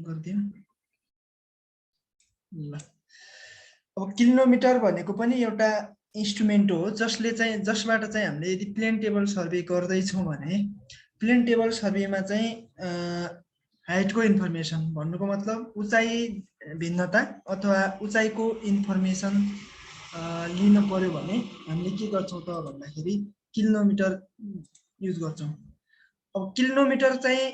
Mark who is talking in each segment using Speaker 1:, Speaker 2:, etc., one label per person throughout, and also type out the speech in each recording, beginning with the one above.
Speaker 1: गरिदिउँ ल। अब किलोमिटर भनेको पनि एउटा इन्स्ट्रुमेन्ट हो जसबाट चाहिँ हामीले यदि प्लेन टेबल सर्वे गर्दैछौँ भने प्लेन टेबल सर्वेमा चाहिँ हाइटको इन्फर्मेसन भन्नुको मतलब उचाइ भिन्नता अथवा उचाइको इन्फर्मेसन लिन पर्यो भने हामीले के गर्छौँ त भन्दाखेरि किलोमिटर युज गर्छौँ। अब किलोमिटर चाहिँ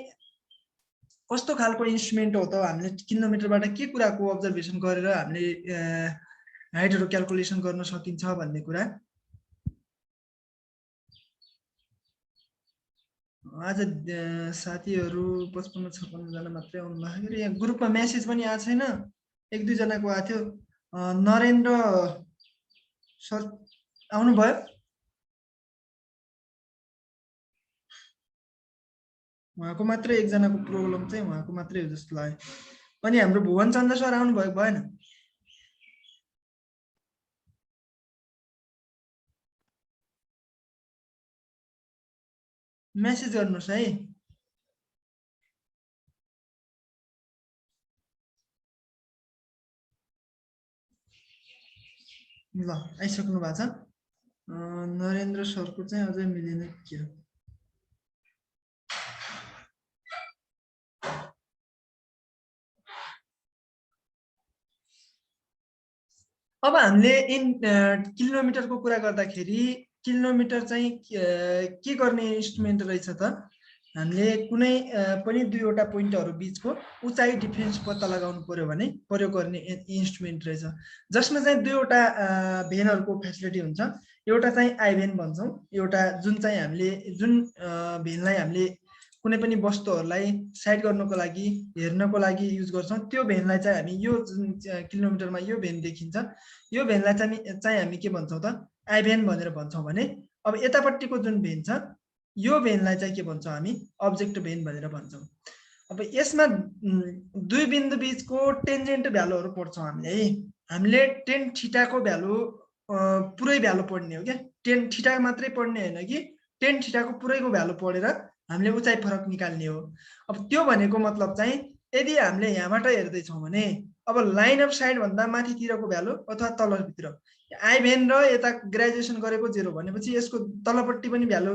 Speaker 1: कस्तो खालको इन्स्ट्रुमेन्ट हो त हामीले किलोमिटरबाट के कुराको अब्जर्भेसन गरेर हामीले हाइटहरु क्याल्कुलेसन गर्न सकिन्छ भन्ने कुरा आज साथीहरु 55-56 जना मात्रै आउनु भएको। यहाँ ग्रुपमा मेसेज पनि आएको छैन, 1-2 जनाको आएको थियो। नरेन्द्र सर आउनु भयो? उहाँको मात्रै एकजनाको प्रब्लम चाहिँ उहाँको मात्रै हो जस्तो लाग्यो। अनि हाम्रो भुवन चन्द्र सर आउनु भयो भएन? मेसेज गर्नुस् है। ल आइसक्नु भएको छ। नरेन्द्र सरको चाहिँ अझै मिलेन के हो? अब हामीले किलोमिटरको कुरा गर्दाखेरि किलोमिटर चाहिँ के गर्ने इन्स्ट्रुमेन्ट रहेछ त? हामीले कुनै पनि दुईवटा पोइन्टहरु बीचको उचाइ डिफरेन्स पत्ता लगाउनु पर्यो भने प्रयोग गर्ने इन्स्ट्रुमेन्ट रहेछ, जसमा चाहिँ दुईवटा भेनहरुको फ्यासिलिटी हुन्छ। एउटा चाहिँ आई भेन भन्छौं, एउटा जुन चाहिँ हामीले जुन भेनलाई हामीले कुनै पनि वस्तुहरुलाई साइड गर्नको लागि हेर्नको लागि युज गर्छौं, त्यो भेनलाई चाहिँ हामी यो जुन किलोमिटरमा यो भेन देखिन्छ, यो भेनलाई चाहिँ हामी के भन्छौं त? आई भेन भनेर भन्छौं भने अब यतापट्टिको जुन भेन छ यो भेनलाई चाहिँ के भन्छौं हामी? अब्जेक्ट भेन भनेर भन्छौं। अब यसमा दुई बिन्दु बीचको टेन्जेन्ट भ्यालुहरु पढ्छौं हामीले टेन थीटाको भ्यालु पुरै भ्यालु पढ्ने हो के? टेन थीटा मात्रै पढ्ने हैन कि टेन थीटाको पुरैको भ्यालु पढेर हामीले उचाइ फरक निकाल्ने हो। अब त्यो भनेको मतलब चाहिँ यदि हामीले यहाँबाट हेर्दै छौं भने अब लाइन अफ साइड भन्दा माथितिरको भ्यालु अथवा तलभित्र आई भेन र यता ग्रेजुएसन गरेको 0 भनेपछि यसको तलपट्टि पनि भ्यालु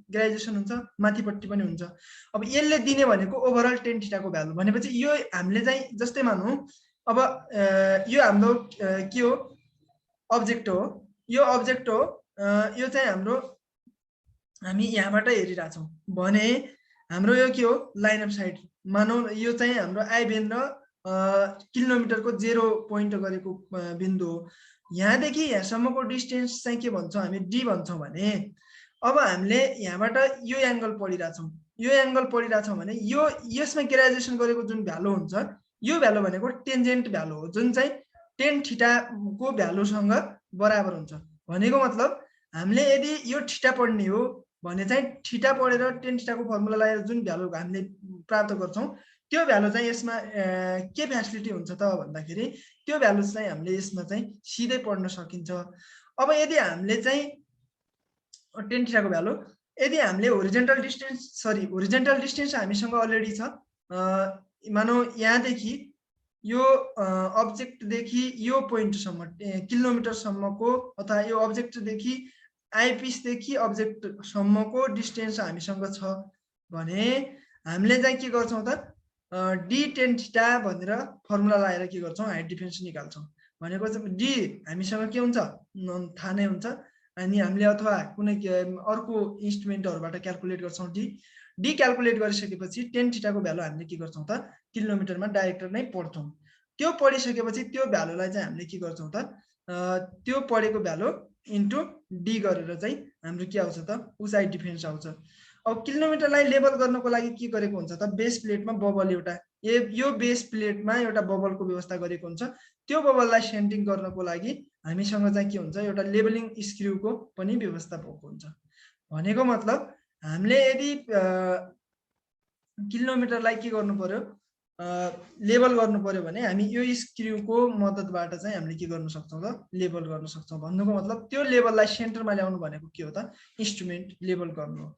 Speaker 1: ग्रेजुएसन हुन्छ, माथिपट्टि पनि हुन्छ। अब यसले दिने भनेको ओभरअल टेन थीटाको भ्यालु भनेपछि यो हामीले चाहिँ जस्तै मानौं अब यो हाम्रो के हो? अब्जेक्ट हो। यो अब्जेक्ट हो, यो चाहिँ हाम्रो हामी यहाँबाट हेरिरहेका छौं भने हाम्रो यो के हो? Line of side. मानौं यो चाहिँ हाम्रो आई भेन र किलोमिटरको 0 पोइन्ट गरेको बिन्दु हो। यहाँदेखि यहाँसम्मको डिस्टेन्स चाहिँ के भन्छौं हामी? डी भन्छौं भने अब हामीले यहाँबाट यो एंगल पढिरहेका छौं, यो एंगल पढिरहेका छौं भने यो यसमा ग्रेजुएसन गरेको जुन भ्यालु हुन्छ यो भ्यालु भनेको टेन्जेन्ट भ्यालु हो, जुन चाहिँ टेन थीटाको भ्यालुसँग बराबर हुन्छ। भनेको मतलब हामीले यदि यो थीटा पढ्ने हो भने चाहिँ थीटा पढेर टेन थीटाको फर्मुला लगाएर जुन भ्यालु हामीले प्राप्त गर्छौं त्यो भ्यालु चाहिँ यसमा के फ्यासिलिटी हुन्छ त भन्दाखेरि त्यो भ्यालु चाहिँ हामीले यसमा चाहिँ सिधै पढ्न सकिन्छ। अब यदि हामीले चाहिँ टेन थीटाको भ्यालु यदि हामीले होरिजेन्टल डिस्टेन्स हामीसँग अलरेडी छ। मानौं यहाँदेखि यो अब्जेक्टदेखि यो पोइन्टसम्म किलोमिटरसम्मको अथवा यो अब्जेक्टदेखि आइपिसदेखि अब्जेक्टसम्मको डिस्टेन्स हामीसँग छ भने हामीले चाहिँ के गर्छौं त? डी टेन थीटा भनेर फर्मुला लगाएर के गर्छौं? हाइट डिफरेन्स निकाल्छौं। भनेको चाहिँ डी हामीसँग के हुन्छ? थाहा नै हुन्छ। अनि हामीले अथवा कुनै अर्को इन्स्ट्रुमेन्टहरुबाट क्याल्कुलेट गर्छौं डी क्याल्कुलेट गरिसकेपछि टेन थीटाको भ्यालु हामीले के गर्छौं त? किलोमिटरमा डाइरेक्ट नै पढ्छौं। त्यो पढिसकेपछि त्यो भ्यालुलाई चाहिँ हामीले के गर्छौं त? त्यो पढेको भ्यालु इन्टु डी गरेर चाहिँ हाम्रो के आउँछ त? उचाइ डिफरेन्स आउँछ। अब किलोमिटरलाई लेबल गर्नको लागि के गरेको हुन्छ त? बेस प्लेटमा बबल एउटा यो बेस प्लेटमा एउटा बबलको व्यवस्था गरेको हुन्छ। त्यो बबललाई सेन्टिङ गर्नको लागि हामीसँग चाहिँ के हुन्छ? एउटा लेबलिङ स्क्रुको पनि व्यवस्था भएको हुन्छ। भनेको मतलब हामीले यदि किलोमिटरलाई के गर्नु पर्यो? लेबल गर्नु पर्यो भने हामी यो स्क्रुको मद्दतबाट चाहिँ हामीले के गर्न सक्छौं त? लेबल गर्न सक्छौं। भन्नुको मतलब त्यो लेबललाई सेन्टरमा ल्याउनु भनेको के हो त? इन्स्ट्रुमेन्ट लेबल गर्नु हो।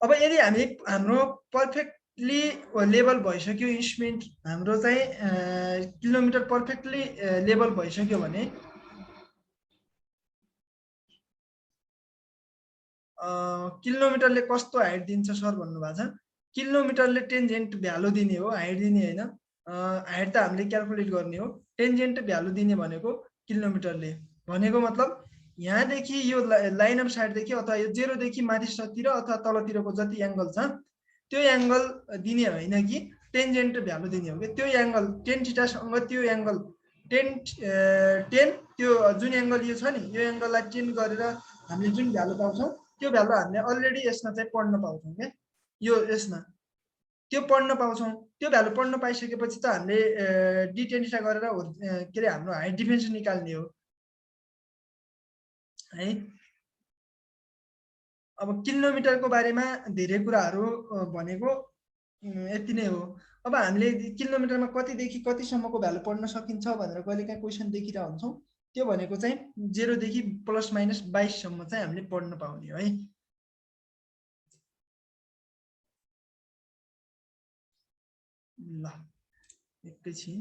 Speaker 1: अब यदि हामी हाम्रो पर्फेक्ट पर्फेक्टली लेबल भइसक्यो इन्स्ट्रुमेन्ट हाम्रो चाहिँ किलोमिटर पर्फेक्टली लेबल भइसक्यो भने किलोमिटरले कस्तो हाइट दिन्छ सर भन्नुभएको छ। किलोमिटरले टेन्जेन्ट भ्यालु दिने हो, हाइट दिने होइन। हाइट त हामीले क्याल्कुलेट गर्ने हो। टेन्जेन्ट भ्यालु दिने भनेको किलोमिटरले, भनेको मतलब यहाँदेखि यो लाइन अफ साइडदेखि अथवा यो 0 देखि माथितिर अथवा तलतिरको जति एङ्गल छ त्यो एङ्गल दिने होइन कि टेन्जेन्ट भ्यालु दिने हो कि। त्यो एङ्गल टेन थीटासँग त्यो एङ्गल टेन त्यो जुन एङ्गल यो छ नि यो एङ्गललाई 10 गरेर हामीले जुन भ्यालु पाउँछौँ त्यो भ्यालु हामीले अलरेडी यसमा चाहिँ पढ्न पाउँछौँ क्या। यो यसमा त्यो पढ्न पाउँछौँ। त्यो भ्यालु पढ्न पाइसकेपछि त हामीले d10 थीटा गरेर के अरे हाम्रो हाइट डिफेन्स निकाल्ने हो है। अब किलोमिटरको बारेमा धेरै कुराहरू भनेको यति नै हो। अब हामीले किलोमिटरमा कतिदेखि कतिसम्मको भ्यालु पढ्न सकिन्छ भनेर कहिलेकाहीँ क्वेसन देखिरहेको हुन्छौँ। त्यो भनेको चाहिँ 0 देखि प्लस माइनस 22 सम्म चाहिँ हामीले पढ्न पाउने हो है। ल एकैछिन।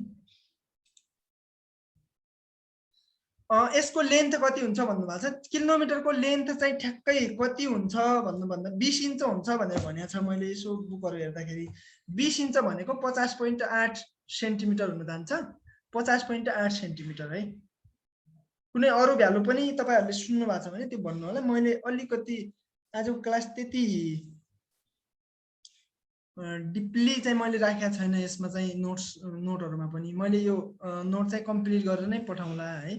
Speaker 1: यसको लेन्थ कति हुन्छ भन्नुभएको छ। किलोमिटरको लेन्थ चाहिँ ठ्याक्कै कति हुन्छ भन्नुभन्दा 20 इन्च हुन्छ भनेर भनेको छ मैले यसो बुकहरू हेर्दाखेरि। 20 इन्च भनेको 50.8 सेन्टिमिटर हुन जान्छ। 50.8 सेन्टिमिटर है। कुनै अरू भ्यालु पनि तपाईहरुले सुन्नु भएको छ भने त्यो भन्नु होला। मैले अलिकति आजको क्लास त्यति डिपली चाहिँ मैले राखेको छैन यसमा चाहिँ नोटहरुमा पनि। मैले यो नोट चाहिँ कम्प्लिट गरेर नै पठाउँला है।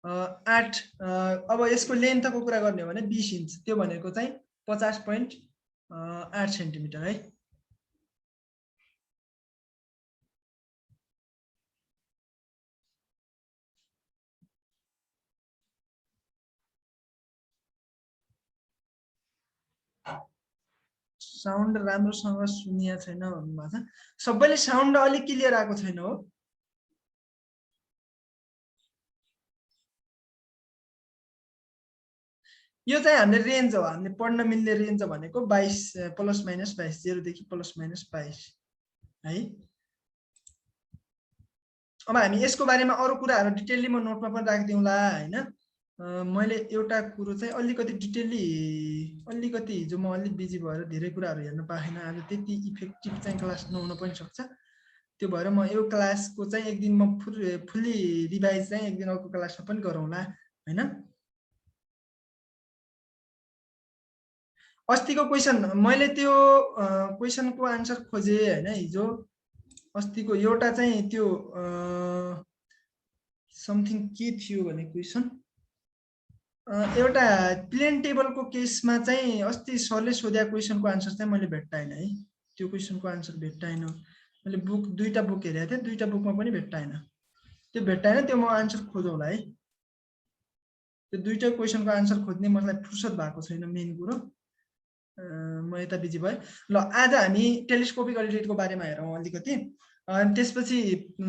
Speaker 1: 8 अब यसको लेन्थको कुरा गर्ने हो भने 20 इन्च, त्यो भनेको चाहिँ 50.8 सेन्टिमिटर है। साउन्ड राम्रोसँग सुनिया छैन भन्नुभएको छ। सबैले साउन्ड अलिक क्लियर आएको छैन हो। यो चाहिँ हामीले रेन्ज हो, हामीले पढ्न मिल्ने रेन्ज भनेको 22 प्लस माइनस 22, 0 देखि प्लस माइनस 22 है। अब हामी यसको बारेमा अरू कुराहरू डिटेलली म नोटमा पनि राखिदिउँला हैन। मैले एउटा कुरो चाहिँ अलिकति डिटेलली अलिकति हिजो म अलिक बिजी भएर धेरै कुराहरू हेर्न पाएन। आज त्यति इफेक्टिभ चाहिँ क्लास नहुन पनि सक्छ। त्यो भएर म यो क्लासको चाहिँ एक दिन म फुल्ली रिभाइज चाहिँ एक दिन अर्को क्लासमा पनि गरौँला हैन। अस्तिको क्वेसन मैले त्यो क्वेसनको आन्सर खोजे हैन हिजो। अस्तिको एउटा चाहिँ त्यो समथिङ के थियो भने क्वेसन एउटा प्लेन टेबलको केसमा चाहिँ अस्ति सरले सोधेको क्वेसनको आन्सर चाहिँ मैले भेट्टाइन है। त्यो क्वेसनको आन्सर भेट्टाइन। मैले बुक दुईटा बुक हेरेको थिएँ, दुईटा बुकमा पनि भेट्टाइन। त्यो भेट्टाइन, त्यो म आन्सर खोजौँला है। त्यो दुईटा क्वेसनको आन्सर खोज्ने मलाई फुर्सद भएको छैन मेन कुरो। म यता बिजी भएँ। ल आज हामी टेलिस्कोपिक अल्टिट्युडको बारेमा हेरौँ अलिकति। त्यसपछि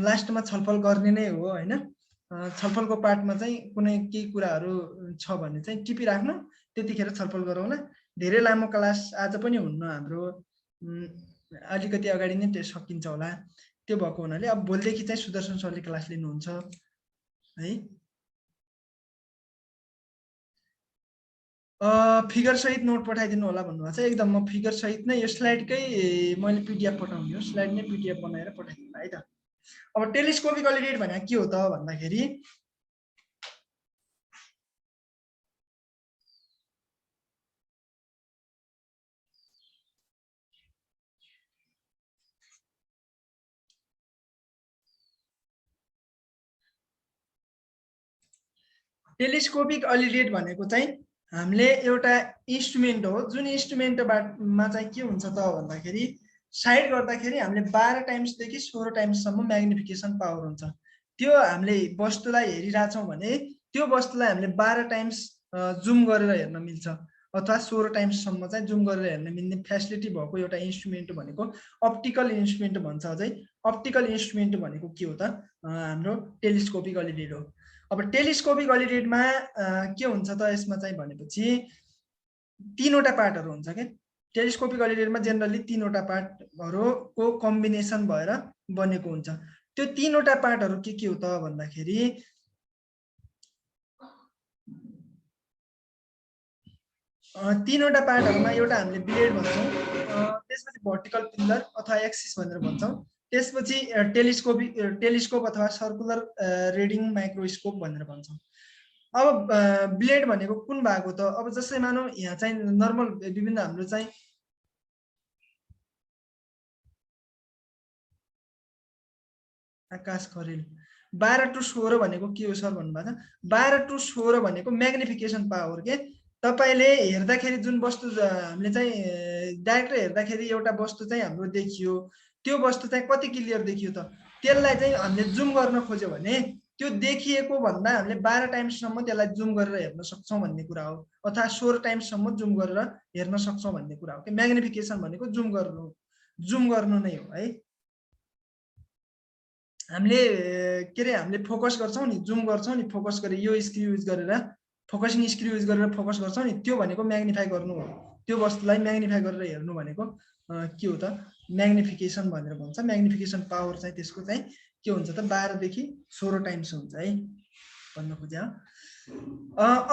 Speaker 1: लास्टमा छलफल गर्ने नै हो हैन। छलफलको पार्टमा चाहिँ कुनै केही कुराहरू छ भने चाहिँ टिपिराख्नु, त्यतिखेर छलफल गरौँला। धेरै लामो क्लास आज पनि हुन्न हाम्रो, अलिकति अगाडि नै सकिन्छ होला। त्यो भएको हुनाले अब भोलिदेखि चाहिँ सुदर्शन सरले क्लास लिनुहुन्छ है। फिगर सहित नोट पठाइदिनु होला भन्नुभएको छ। एकदम म फिगर सहित नै यो स्लाइडकै मैले पिडिएफ पठाउने हो, स्लाइड नै पिडिएफ बनाएर पठाइदिनु है त। अब टेलिस्कोपिक अल्टिट्युड भनेको के हो त भन्दाखेरि टेलिस्कोपिक अल्टिट्युड भनेको चाहिँ हामीले एउटा इन्स्ट्रुमेन्ट हो, जुन इन्स्ट्रुमेन्टमा चाहिँ के हुन्छ त भन्दाखेरि साइड गर्दाखेरि हामीले 12 टाइम्सदेखि 16 टाइम्ससम्म म्याग्निफिकेसन पावर हुन्छ। त्यो हामीले वस्तुलाई हेरिरहेछौँ भने त्यो वस्तुलाई हामीले 12 टाइम्स जुम गरेर हेर्न मिल्छ अथवा 16 टाइम्ससम्म चाहिँ जुम गरेर हेर्न मिल्ने फेसिलिटी भएको एउटा इन्स्ट्रुमेन्ट भनेको अप्टिकल इन्स्ट्रुमेन्ट भन्छ। अझै अप्टिकल इन्स्ट्रुमेन्ट भनेको के हो त हाम्रो टेलिस्कोपिक अल्टिट्युड हो। अब टेलिस्कोपिक अल्टिट्युडमा के हुन्छ त यसमा चाहिँ भनेपछि तीनवटा पार्टहरू हुन्छ के। टेलिस्कोपिक कोलिलिएटरमा जेनरली 3 वटा पार्टहरुको कम्बिनेसन भएर बनेको हुन्छ। त्यो 3 वटा पार्टहरु के हो त भन्दाखेरि 3 वटा पार्टहरुमा एउटा हामीले ब्लेड भन्छौं, त्यसपछि भर्टिकल पिलर अथवा एक्सिस भनेर भन्छौं, त्यसपछि टेलिस्कोप अथवा सर्कुलर रिडिङ माइक्रोस्कोप भनेर भन्छौं। अब ब्लेड भनेको कुन भाग हो त? अब जस्तै मानौ यहाँ चाहिँ नर्मल विभिन्न हाम्रो चाहिँ आकाश खरेल 12 टु 16 भनेको के हो सर भन्नुभएको छ। 12 टु 16 भनेको म्याग्निफिकेसन पावर के। तपाईले हेर्दाखेरि जुन वस्तु हामीले चाहिँ डाइरेक्ट हेर्दाखेरि एउटा वस्तु चाहिँ हाम्रो देखियो, त्यो वस्तु चाहिँ कति क्लियर देखियो त? त्यसलाई चाहिँ हामीले जुम गर्न खोज्यो भने त्यो देखिएको भन्दा हामीले 12 टाइम्ससम्म त्यसलाई जुम गरेर हेर्न सक्छौं भन्ने कुरा हो, अथवा 16 टाइम्ससम्म जुम गरेर हेर्न सक्छौं भन्ने कुरा हो। म्याग्निफिकेसन भनेको जुम गर्नु नै हो है। हामीले के रे हामीले फोकस गर्छौं नि, जुम गर्छौं नि, फोकस गरे यो स्क्रू युज गरेर फोकसिङ स्क्रू युज गरेर फोकस गर्छौं नि, त्यो भनेको म्याग्निफाई गर्नु हो। त्यो वस्तुलाई म्याग्निफाई गरेर हेर्नु भनेको के हो त? म्याग्निफिकेसन भनेर भन्छ। म्याग्निफिकेसन पावर चाहिँ त्यसको चाहिँ के हुन्छ त? 12 देखि 16 टाइम्स हुन्छ है भन्न खोज्या।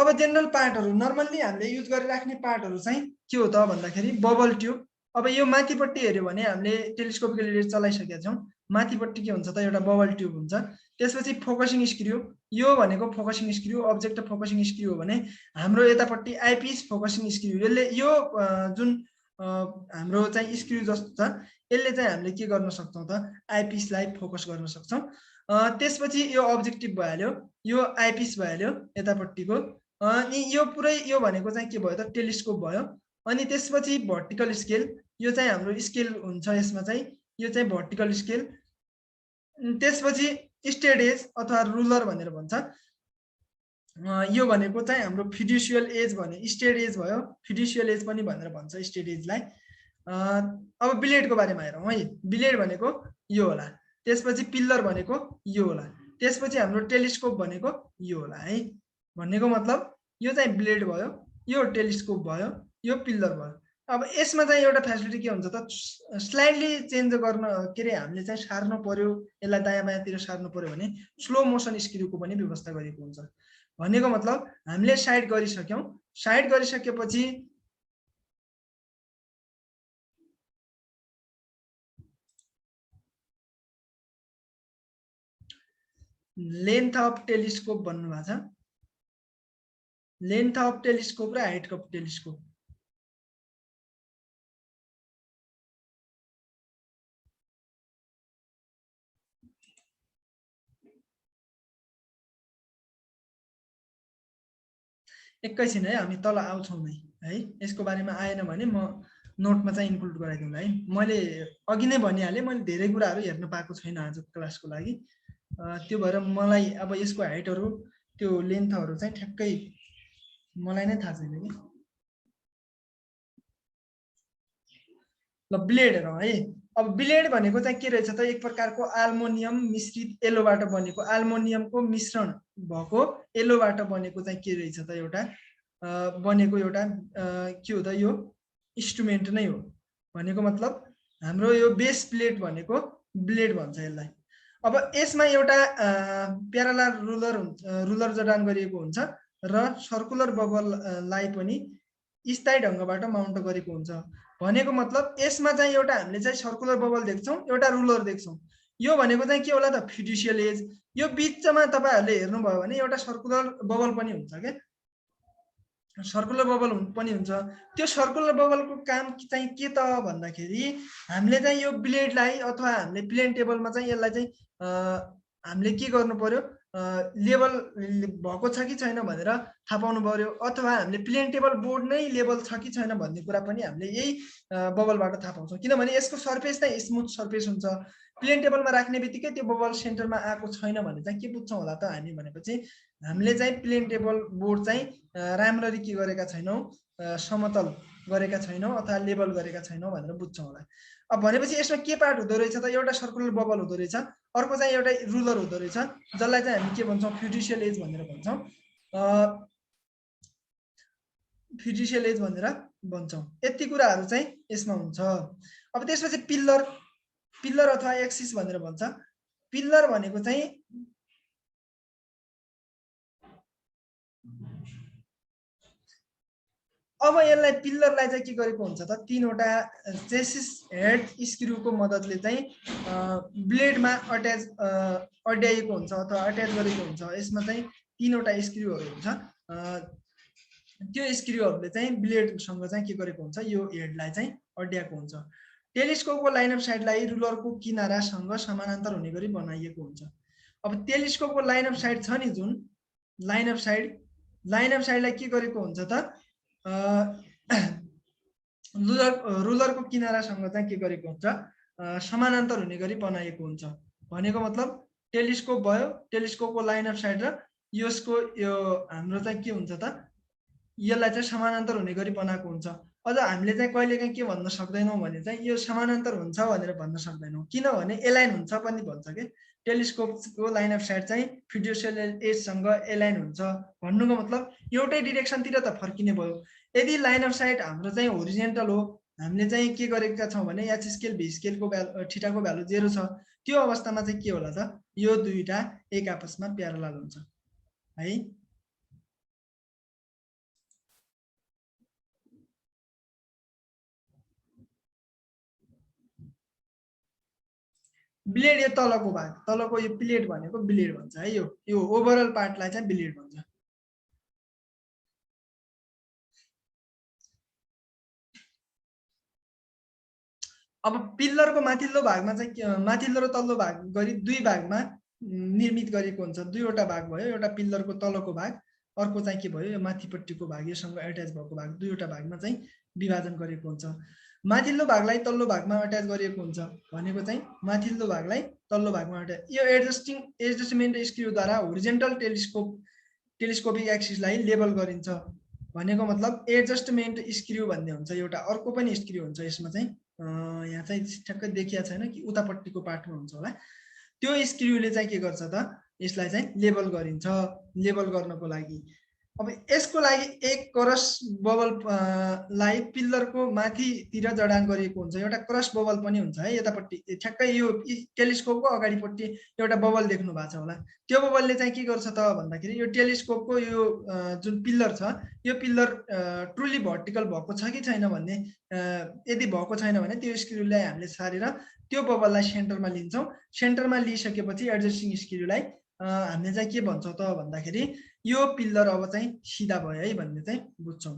Speaker 1: अब जेनरल पार्टहरु नर्मल्ली हामीले युज गरिराख्ने पार्टहरु चाहिँ के हो त भन्दाखेरि बबल ट्युब। अब यो माथिपट्टि हेर्यो भने हामीले टेलिस्कोपिक कोलिलिएटर चलाइसकेका छौं। माथिपट्टि के हुन्छ त? एउटा बबल ट्युब हुन्छ। त्यसपछि फोकसिङ स्क्रू, यो भनेको focusing screw, object focusing screw हो भने हाम्रो यतापट्टि आइपिस फोकसिङ स्क्रू। यसले यो जुन हाम्रो चाहिँ स्क्रू जस्तो छ, यसले चाहिँ हामीले के गर्न सक्छौं त? आइपिसलाई फोकस गर्न सक्छौं। त्यसपछि यो अब्जेक्टिभ भइहाल्यो, यो आइपिस भइहाल्यो यतापट्टिको। अनि यो पुरै यो भनेको चाहिँ के भयो त? टेलिस्कोप भयो। अनि त्यसपछि भर्टिकल स्केल, यो चाहिँ हाम्रो स्केल हुन्छ यसमा चाहिँ, यो चाहिँ भर्टिकल स्केल। त्यसपछि स्टेड एज अथवा रुलर भनेर भन्छ। यो भनेको चाहिँ हाम्रो फिड्युसियल एज भने स्टेड एज भयो, फिड्युसियल एज पनि भनेर भन्छ स्टेड एजलाई। अब ब्लेडको बारेमा हेरौँ है। ब्लेड भनेको यो होला, त्यसपछि पिल्लर भनेको यो होला, त्यसपछि हाम्रो टेलिस्कोप भनेको यो होला है। भन्नेको मतलब यो चाहिँ ब्लेड भयो, यो टेलिस्कोप भयो, यो पिल्लर भयो। अब यसमा चाहिँ एउटा फ्यासिलिटी के हुन्छ त? स्लाइडली चेन्ज गर्न के रे हामीले चाहिँ सार्नु पर्यो, यसलाई दायाँ बायाँतिर सार्नु पर्यो भने स्लो मोसन स्क्रूको पनि व्यवस्था गरिएको हुन्छ। भनेको मतलब हामीले साइड गरिसक्यौं, साइड गरिसकेपछि लेन्थ अफ टेलिस्कोप भन्नुभएको छ। लेन्थ अफ टेलिस्कोप र हाइट अफ टेलिस्कोप। एकैछिन है, हामी तल आउँछौँ नै है। यसको बारेमा आएन भने म नोटमा चाहिँ इन्क्लुड गराइदिउँला है। मैले अघि नै भनिहालेँ, मैले धेरै कुराहरू हेर्न पाएको छैन आजको क्लासको लागि। त्यो भएर मलाई अब यसको हाइटहरु त्यो लेन्थहरु चाहिँ ठ्याक्कै मलाई नै थाहा छैन कि। ल ब्लेड हेरौँ है। अब ब्लेड भनेको चाहिँ के रहेछ त? एक प्रकारको एल्युमिनियम मिश्रित एलोबाट बनेको, एल्युमिनियमको मिश्रण भएको एलोबाट बनेको चाहिँ के रहेछ त? एउटा बनेको एउटा के हो त? यो इन्स्ट्रुमेन्ट नै हो। भनेको मतलब हाम्रो यो बेस प्लेट भनेको ब्लेड भन्छ यसलाई। अब यसमा एउटा प्यारालल रुलर जडान गरिएको हुन्छ र सर्कुलर बबललाई पनि स्थायी ढंगबाट माउन्ट गरेको हुन्छ। भनेको मतलब यसमा चाहिँ एउटा हामीले चाहिँ सर्कुलर बबल देख्छौं, एउटा रुलर देख्छौं। यो भनेको चाहिँ के होला त? फिड्युसियल एज। यो बीचमा तपाईहरुले हेर्नुभयो भने एउटा सर्कुलर बबल पनि हुन्छ के, सर्कुलर बबल पनि हुन्छ। त्यो सर्कुलर बबलको काम चाहिँ के त भन्दाखेरि हामीले चाहिँ यो ब्लेडलाई अथवा हामीले प्लेन टेबलमा चाहिँ यसलाई चाहिँ हामीले के गर्नु पर्यो? लेभल भएको छ कि छैन भनेर थाहा पाउनु पर्यो, अथवा हामीले प्लेन टेबल बोर्ड नै लेभल छ कि छैन भन्ने कुरा पनि हामीले यही बबलबाट थाहा पाउँछौँ। किनभने यसको सर्फेस चाहिँ स्मुथ सर्फेस हुन्छ। प्लेन टेबलमा राख्ने बित्तिकै त्यो बबल सेन्टरमा आएको छैन भने चाहिँ के बुझ्छौँ होला त हामी भनेपछि हामीले चाहिँ प्लेन टेबल बोर्ड चाहिँ राम्ररी के गरेका छैनौं, समतल गरेका छैनौं अथवा लेभल गरेका छैनौं भनेर बुझ्छौँ होला। अब भनेपछि यसमा के पार्ट हुँदो रहेछ त? एउटा सर्कुलर बबल हुँदो रहेछ, अर्को चाहिँ एउटा रुलर हुँदो रहेछ, जसलाई चाहिँ हामी के भन्छौँ? फिड्युसियल एज भनेर भन्छौँ। फिड्युसियल एज भनेर भन्छौँ। यति कुराहरू चाहिँ यसमा हुन्छ। अब त्यसपछि पिल्लर अथवा एक्सिस भनेर भन्छ। पिल्लर भनेको चाहिँ अब यसलाई पिल्लरलाई चाहिँ के गरेको हुन्छ त, तीनवटा चेसिस हेड स्क्रूको मद्दतले चाहिँ ब्लेडमा अड्याइएको हुन्छ अथवा अट्याच गरेको हुन्छ। यसमा चाहिँ तीनवटा स्क्रूहरू हुन्छ। त्यो स्क्रूहरूले चाहिँ ब्लेडसँग चाहिँ के गरेको हुन्छ, यो हेडलाई चाहिँ अड्याएको हुन्छ। टेलिस्कोपको लाइन अफ साइटलाई रुलरको किनारासँग समानान्तर हुने गरी बनाइएको हुन्छ। अब टेलिस्कोपको लाइन अफ साइट छ नि, जुन लाइन अफ साइटलाई के गरेको हुन्छ त, रुलरको किनारासँग चाहिँ के गरेको हुन्छ, समानान्तर हुने गरी बनाइएको हुन्छ। भनेको मतलब टेलिस्कोप भयो, टेलिस्कोपको लाइन अफ साइट र यसको यो हाम्रो चाहिँ के हुन्छ त, यसलाई चाहिँ समानान्तर हुने गरी बनाएको हुन्छ। अझ हामीले चाहिँ कहिलेकाहीँ के भन्न सक्दैनौँ भने चाहिँ यो समानान्तर हुन्छ भनेर भन्न सक्दैनौँ, किनभने एलाइन हुन्छ पनि भन्छ कि टेलिस्कोपको लाइन अफ साइट चाहिँ फिड्युसियल एजसँग एलाइन हुन्छ भन्नुको मतलब एउटै डिरेक्सनतिर त फर्किने भयो। यदि लाइन अफ साइट हाम्रो चाहिँ होरिजेन्टल हो, हामीले चाहिँ के गरेका छौँ भने एच स्केल भी स्केलको थीटाको भ्यालु 0 छ, त्यो अवस्थामा चाहिँ के होला त, यो दुईटा एक आपसमा प्यारलल हुन्छ है। ब्लेड यो तलको भाग, तलको यो प्लेट भनेको ब्लेड भन्छ है। यो ओभरअल पार्टलाई चाहिँ ब्लेड भन्छ। अब पिल्लरको माथिल्लो भागमा चाहिँ माथिल्लो र तल्लो भाग गरी दुई भागमा निर्मित गरिएको हुन्छ। दुईवटा भाग भयो, एउटा पिल्लरको तलको भाग, अर्को चाहिँ के भयो, यो माथिपट्टिको भाग, योसँग एट्याच भएको भाग, दुईवटा भागमा चाहिँ विभाजन गरिएको हुन्छ। माथिल्लो भागलाई तल्लो भागमा अट्याच गरिएको हुन्छ भनेको चाहिँ माथिल्लो भागलाई तल्लो भागमा अट्याच, यो एडजस्टमेन्ट स्क्रूद्वारा होरिजेन्टल टेलिस्कोपिक एक्सिसलाई लेबल गरिन्छ। भनेको मतलब एडजस्टमेन्ट स्क्रू भन्ने हुन्छ एउटा, अर्को पनि स्क्रू हुन्छ यसमा चाहिँ, यहाँ चाहिँ ठ्याक्कै देखिया छैन कि उतापट्टिको पार्टमा हुन्छ होला, त्यो स्क्रूले चाहिँ के गर्छ त, यसलाई चाहिँ लेबल गरिन्छ। लेबल गर्नको लागि अब यसको लागि एक क्रस बबल लाई पिल्लरको माथितिर जडान गरिएको हुन्छ। एउटा क्रस बबल पनि हुन्छ है, यतापट्टि ठ्याक्कै यो टेलिस्कोपको अगाडिपट्टि एउटा बबल देख्नु भएको छ होला। त्यो बबलले चाहिँ के गर्छ त भन्दाखेरि यो टेलिस्कोपको यो जुन पिल्लर छ, यो पिल्लर ट्रुली भर्टिकल भएको छ कि छैन भन्ने, यदि भएको छैन भने त्यो स्क्रूलाई हामीले सारेर त्यो बबललाई सेन्टरमा लिन्छौँ। सेन्टरमा लिइसकेपछि एडजस्टिङ स्क्रूलाई हामीले चाहिँ के भन्छौँ त भन्दाखेरि यो पिल्लर अब चाहिँ सिधा भयो है भन्ने चाहिँ बुझ्छौँ।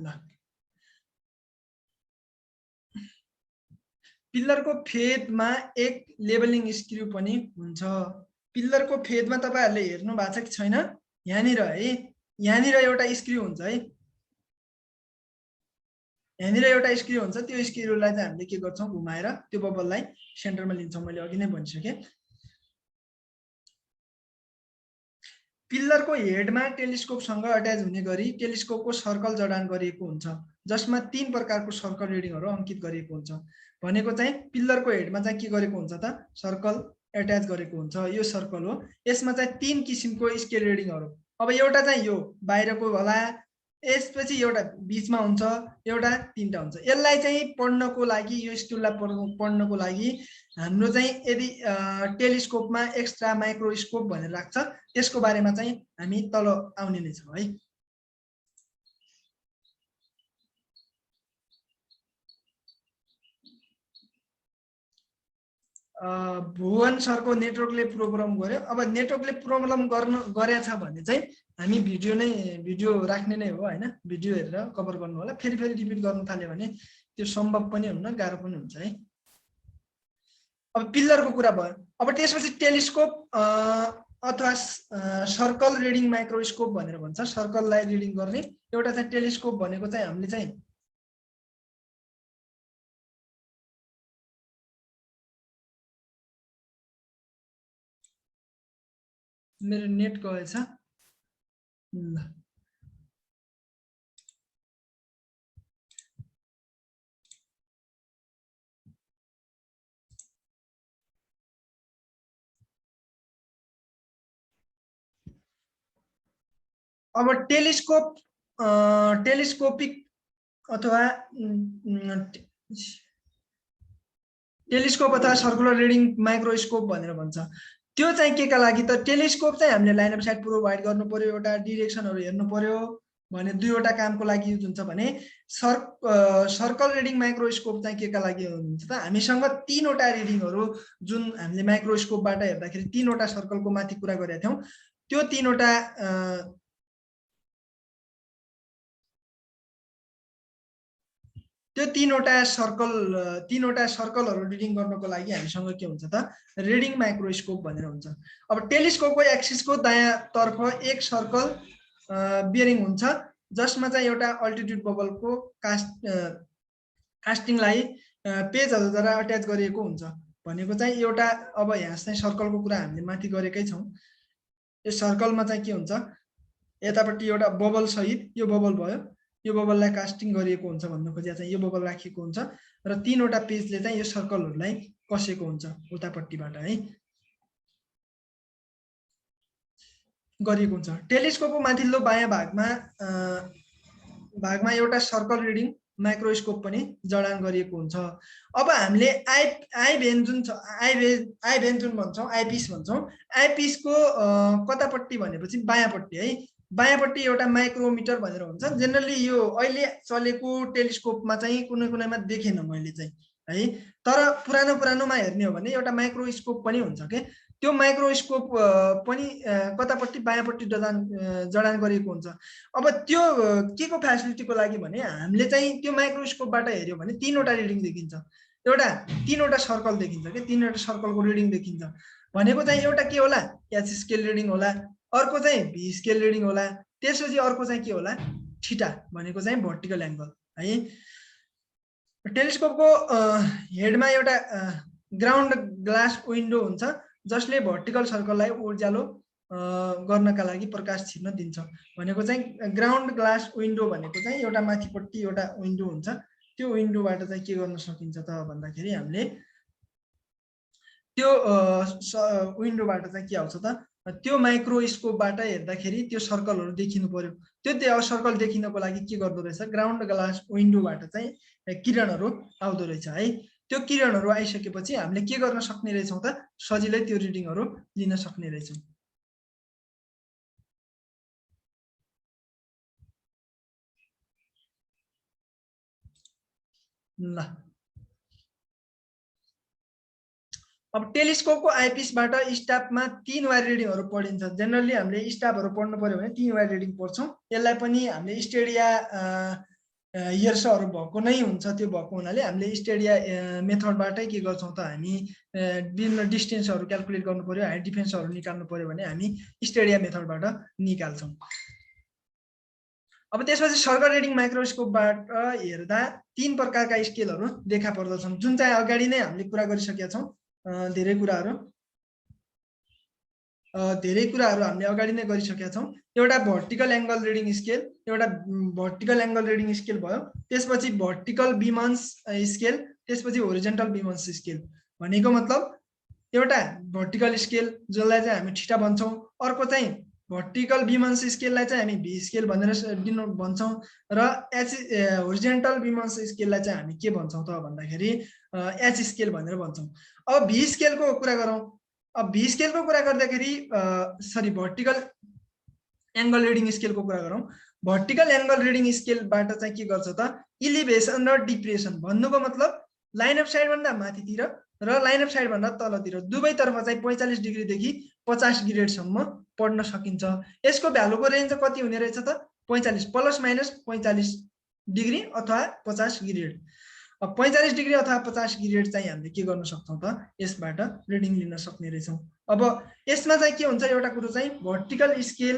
Speaker 1: ल, पिल्लरको फेदमा एक लेबलिङ स्क्रू पनि हुन्छ। पिल्लरको फेदमा तपाईहरुले हेर्नु भएको छ कि छैन, यहाँनिर है, यहाँनिर एउटा स्क्रू हुन्छ है, यहाँनिर एउटा स्क्रू हुन्छ। त्यो स्क्रूलाई चाहिँ हामीले के गर्छौँ, घुमाएर त्यो बबललाई सेन्टरमा लिन्छौँ। मैले अघि नै भनिसकेँ। पिल्लरको हेडमा टेलिस्कोपसँग अट्याच हुने गरी टेलिस्कोपको सर्कल जडान गरिएको हुन्छ, जसमा 3 प्रकारको सर्कल रिडिङहरू अंकित गरिएको हुन्छ। भनेको चाहिँ पिल्लरको हेडमा चाहिँ के गरेको हुन्छ त, सर्कल एट्याच गरेको हुन्छ। यो सर्कल हो, यसमा चाहिँ 3 किसिमको स्केल रिडिङहरू। अब एउटा चाहिँ यो बाहिरको होला, यसपछि एउटा बीचमा हुन्छ, एउटा तीनटा हुन्छ। यसलाई चाहिँ पढ्नको लागि, यो स्क्रूलाई पढ्नको लागि हाम्रो चाहिँ यदि टेलिस्कोपमा एक्स्ट्रा माइक्रोस्कोप भनेर राख्छ, त्यसको बारेमा चाहिँ हामी तल आउने नै छौँ है। भुवन सरको नेटवर्कले प्रोब्लम गर्यो। अब नेटवर्कले प्रोब्लम गरेछ भने चाहिँ हामी भिडियो राख्ने नै हो हैन, भिडियो हेरेर कभर गर्नु होला। फेरि रिपिट गर्न थाल्यो भने त्यो सम्भव पनि हुन्न, गाह्रो पनि हुन्छ है। अब पिल्लरको कुरा भयो। अब त्यसपछि टेलिस्कोप अथवा सर्कल रिडिङ माइक्रोस्कोप भनेर भन्छ। सर्कललाई रिडिङ गर्ने एउटा चाहिँ टेलिस्कोप भनेको चाहिँ हामीले चाहिँ मेरो नेट गएछ ल। अब टेलिस्कोपिक अथवा टेलिस्कोप अथवा सर्कुलर रिडिङ माइक्रोस्कोप भनेर भन्छ। त्यो चाहिँ केका लागि त टेलिस्कोप चाहिँ हामीले लाइन अफ साइट प्रोभाइड गर्नु पर्यो, एउटा डिरेक्सनहरू हेर्नु पर्यो भने दुईवटा कामको लागि युज हुन्छ भने सर्कल रिडिङ माइक्रोस्कोप चाहिँ केका लागि हुन्छ त हामीसँग तीनवटा रिडिङहरू जुन हामीले माइक्रोस्कोपबाट हेर्दाखेरि तीनवटा सर्कलको माथि कुरा गरेका थियौँ त्यो तीनवटा सर्कलहरू रिडिङ गर्नको लागि हामीसँग के हुन्छ त रिडिङ माइक्रोस्कोप भनेर हुन्छ। अब टेलिस्कोपको एक्सिसको दायाँ तर्फ एक सर्कल बियरिङ हुन्छ जसमा चाहिँ एउटा अल्टिट्युड बबलको कास्टिङलाई पेजहरूद्वारा अट्याच गरिएको हुन्छ भनेको चाहिँ एउटा। अब यहाँ चाहिँ सर्कलको कुरा हामीले माथि गरेकै छौँ। यो सर्कलमा चाहिँ के हुन्छ यतापट्टि एउटा बबल सहित यो बबल भयो, यो बबललाई कास्टिङ गरिएको हुन्छ भन्नु खोजेको चाहिँ यो बबल राखिएको हुन्छ र तीनवटा पेजले चाहिँ यो सर्कलहरूलाई कसेको हुन्छ उतापट्टिबाट है गरिएको हुन्छ। टेलिस्कोपको माथिल्लो बायाँ भागमा एउटा सर्कल रिडिङ माइक्रोस्कोप पनि जडान गरिएको हुन्छ। अब हामीले आइभेन जुन छ आइभेन जुन भन्छौँ आइपिस भन्छौँ, आइपिसको कतापट्टि भनेपछि बायाँपट्टि है, बायाँपट्टि एउटा माइक्रोमिटर भनेर हुन्छ। जेनरली यो अहिले चलेको टेलिस्कोपमा चाहिँ कुनैमा देखेन मैले चाहिँ है, तर पुरानोमा हेर्ने हो भने एउटा माइक्रोस्कोप पनि हुन्छ के, त्यो माइक्रोस्कोप पनि कतापट्टि बायाँपट्टि जडान गरिएको हुन्छ। अब त्यो के को फ्यासिलिटीको लागि भने हामीले चाहिँ त्यो माइक्रोस्कोपबाट हेर्यो भने तीनवटा रिडिङ देखिन्छ, एउटा तीनवटा सर्कल देखिन्छ के, तीनवटा सर्कलको रिडिङ देखिन्छ भनेको चाहिँ एउटा के होला एच स्केल रिडिङ होला, अर्को चाहिँ भी स्केल रिडिङ होला, त्यसपछि अर्को चाहिँ के होला थीटा भनेको चाहिँ भर्टिकल एङ्गल है। टेलिस्कोपको हेडमा एउटा ग्राउन्ड ग्लास विन्डो हुन्छ जसले भर्टिकल सर्कललाई उज्यालो गर्नका लागि प्रकाश छिर्न दिन्छ भनेको चाहिँ ग्राउन्ड ग्लास विन्डो भनेको चाहिँ एउटा माथिपट्टि एउटा विन्डो हुन्छ। त्यो विन्डोबाट चाहिँ के गर्न सकिन्छ त भन्दाखेरि हामीले त्यो विन्डोबाट चाहिँ के आउँछ त त्यो माइक्रोस्कोपबाट हेर्दाखेरि त्यो सर्कलहरू देखिनु पर्यो। त्यो सर्कल देखिनको लागि के गर्दो रहेछ ग्राउन्ड ग्लास विन्डोबाट चाहिँ किरणहरू आउँदो रहेछ है। त्यो किरणहरू आइसकेपछि हामीले के गर्न सक्ने रहेछौँ त सजिलै त्यो रिडिङहरू लिन सक्ने रहेछौँ। ल अब टेलिस्कोपको आइपिसबाट स्टाफमा 3 वायर रिडिङहरू पढिन्छ। जेनरली हामीले स्टाफहरू पढ्नु पर्यो भने 3 वायर रिडिङ पढ्छौँ। यसलाई पनि हामीले स्टेडिया इयर्सहरू भएको नै हुन्छ, त्यो भएको हुनाले हामीले स्टेडिया मेथडबाटै के गर्छौँ त हामी विभिन्न डिस्टेन्सहरू क्यालकुलेट गर्नु पर्यो, हाइट डिफेन्सहरू निकाल्नु पर्यो भने हामी स्टेडिया मेथडबाट निकाल्छौँ। अब त्यसपछि सर्कल रिडिङ माइक्रोस्कोपबाट हेर्दा 3 प्रकारका स्केलहरू देखा पर्दछन् जुन चाहिँ अगाडि नै हामीले कुरा गरिसकेका छौँ। धेरै कुराहरू हामीले अगाडि नै गरिसकेका छौँ। एउटा भर्टिकल एङ्गल रिडिङ स्केल, एउटा भर्टिकल एङ्गल रिडिङ स्केल भयो, त्यसपछि भर्टिकल बिमन्स स्केल, त्यसपछि होरिजेन्टल बिमन्स स्केल भनेको मतलब एउटा भर्टिकल स्केल जसलाई चाहिँ हामी थीटा भन्छौँ, अर्को चाहिँ भर्टिकल बिमन्स स्केललाई चाहिँ हामी भी स्केल भनेर भन्छौँ र होरिजेन्टल बिमन्स स्केललाई चाहिँ हामी के भन्छौँ त भन्दाखेरि एच स्केल भनेर भन्छौँ। अब भी स्केलको कुरा गरौँ। अब भी स्केलको कुरा गर्दाखेरि भर्टिकल एङ्गल रिडिङ स्केलको कुरा गरौँ। भर्टिकल एङ्गल रिडिङ स्केलबाट चाहिँ के गर्छ त इलिभेसन र डिप्रेसन भन्नुको मतलब लाइन अफ साइडभन्दा माथितिर र लाइन अफ साइडभन्दा तलतिर दुवैतर्फ चाहिँ 45 डिग्रीदेखि 50 ग्रेडसम्म पढ्न सकिन्छ। यसको भ्यालुको रेन्ज कति हुने रहेछ त 45 प्लस माइनस 45 डिग्री अथवा 50 ग्रेड। अब 45 डिग्री अथवा 50 ग्रेड चाहिँ हामीले के गर्न सक्छौँ त यसबाट रिडिङ लिन सक्ने रहेछौँ। अब यसमा चाहिँ के हुन्छ एउटा कुरो चाहिँ vertical scale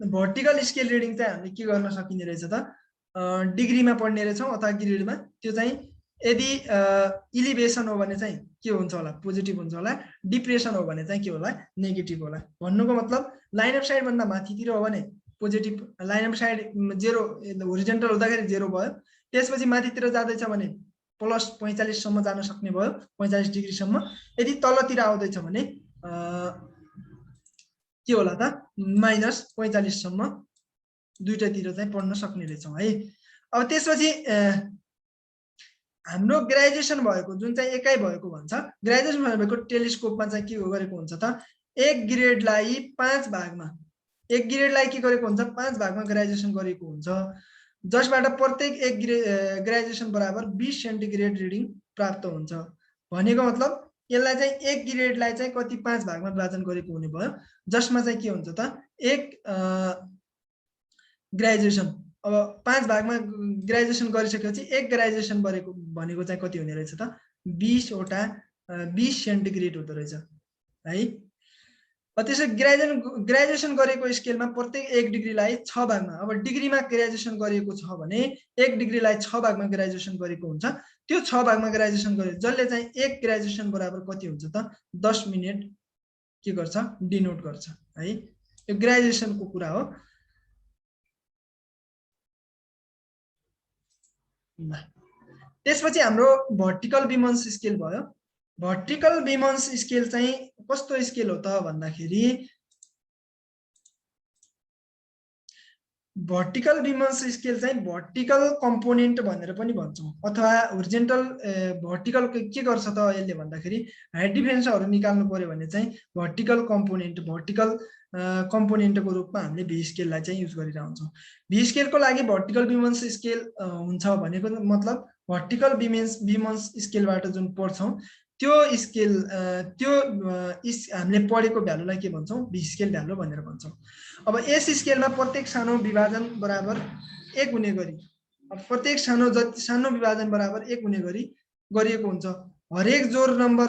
Speaker 1: vertical scale reading चाहिँ हामीले के गर्न सकिने रहेछ त डिग्रीमा पढ्ने रहेछौँ अथवा ग्रेडमा। त्यो चाहिँ यदि इलिभेसन हो भने चाहिँ के हुन्छ होला पोजिटिभ हुन्छ होला, डिप्रेसन हो भने चाहिँ के होला नेगेटिभ होला। भन्नुको मतलब लाइन अफ साइडभन्दा माथितिर हो भने positive, line of side 0 horizontal हुँदाखेरि 0 भयो, त्यसपछि माथितिर जाँदैछ भने प्लस 45 सम्म जान सक्ने भयो 45 डिग्रीसम्म। यदि तलतिर आउँदैछ भने के होला त -45 सम्म दुईटातिर चाहिँ पढ्न सक्ने रहेछौँ है। अब त्यसपछि हाम्रो ग्रेजुएसन भएको जुन चाहिँ एकाइ भएको भन्छ, ग्रेजुएसन भएको टेलिस्कोपमा चाहिँ के गरेको हुन्छ त, एक ग्रेडलाई 5 भागमा, एक ग्रेडलाई के गरेको हुन्छ 5 भागमा ग्रेजुएसन गरेको हुन्छ, जसबाट प्रत्येक एक ग्रेजुएसन बराबर 20 सेन्टिग्रेड रिडिङ प्राप्त हुन्छ। भनेको मतलब यसलाई चाहिँ एक ग्रेडलाई चाहिँ कति 5 भागमा विभाजन गरेको हुने भयो, जसमा चाहिँ के हुन्छ त एक ग्रेजुएसन, अब 5 भागमा ग्रेजुएसन गरिसकेपछि एक ग्रेजुएसन गरेको भनेको चाहिँ कति हुने रहेछ त 20 सेन्टिग्रेड हुँदो रहेछ है। त्यसै ग्रेजुएसन गरेको स्केलमा प्रत्येक एक डिग्रीलाई 6 भागमा, अब डिग्रीमा ग्रेजुएसन गरेको छ भने एक डिग्रीलाई 6 भागमा ग्रेजुएसन गरेको हुन्छ, त्यो 6 भागमा ग्रेजुएसन गरे जसले चाहिँ एक ग्रेजुएसन बराबर कति हुन्छ त 10 मिनेट के गर्छ डिनोट गर्छ है। यो ग्रेजुएसनको कुरा हो। त्यसपछि हाम्रो भर्टिकल बिमन्स स्केल भयो। भर्टिकल बिमन्स स्केल चाहिँ कस्तो स्केल हो त भन्दाखेरि, भर्टिकल बिमन्स स्केल चाहिँ भर्टिकल कम्पोनेन्ट भनेर पनि भन्छौँ, अथवा होरिजेन्टल भर्टिकल के गर्छ त यसले भन्दाखेरि हाइट डिफरेन्सहरू निकाल्नु पर्यो भने चाहिँ भर्टिकल कम्पोनेन्टको रूपमा हामीले भी स्केललाई चाहिँ युज गरिरहन्छौँ। भी स्केलको लागि भर्टिकल बिमन्स स्केल हुन्छ भनेको मतलब भर्टिकल बिमन्स स्केलबाट जुन पढ्छौँ त्यो स्केल हामीले पढेको भ्यालुलाई के भन्छौँ भी स्केल भ्यालु भनेर भन्छौँ। अब यस स्केलमा प्रत्येक सानो विभाजन बराबर 1 हुने गरी, प्रत्येक सानो विभाजन बराबर 1 हुने गरी गरिएको हुन्छ। हरेक जोड नम्बर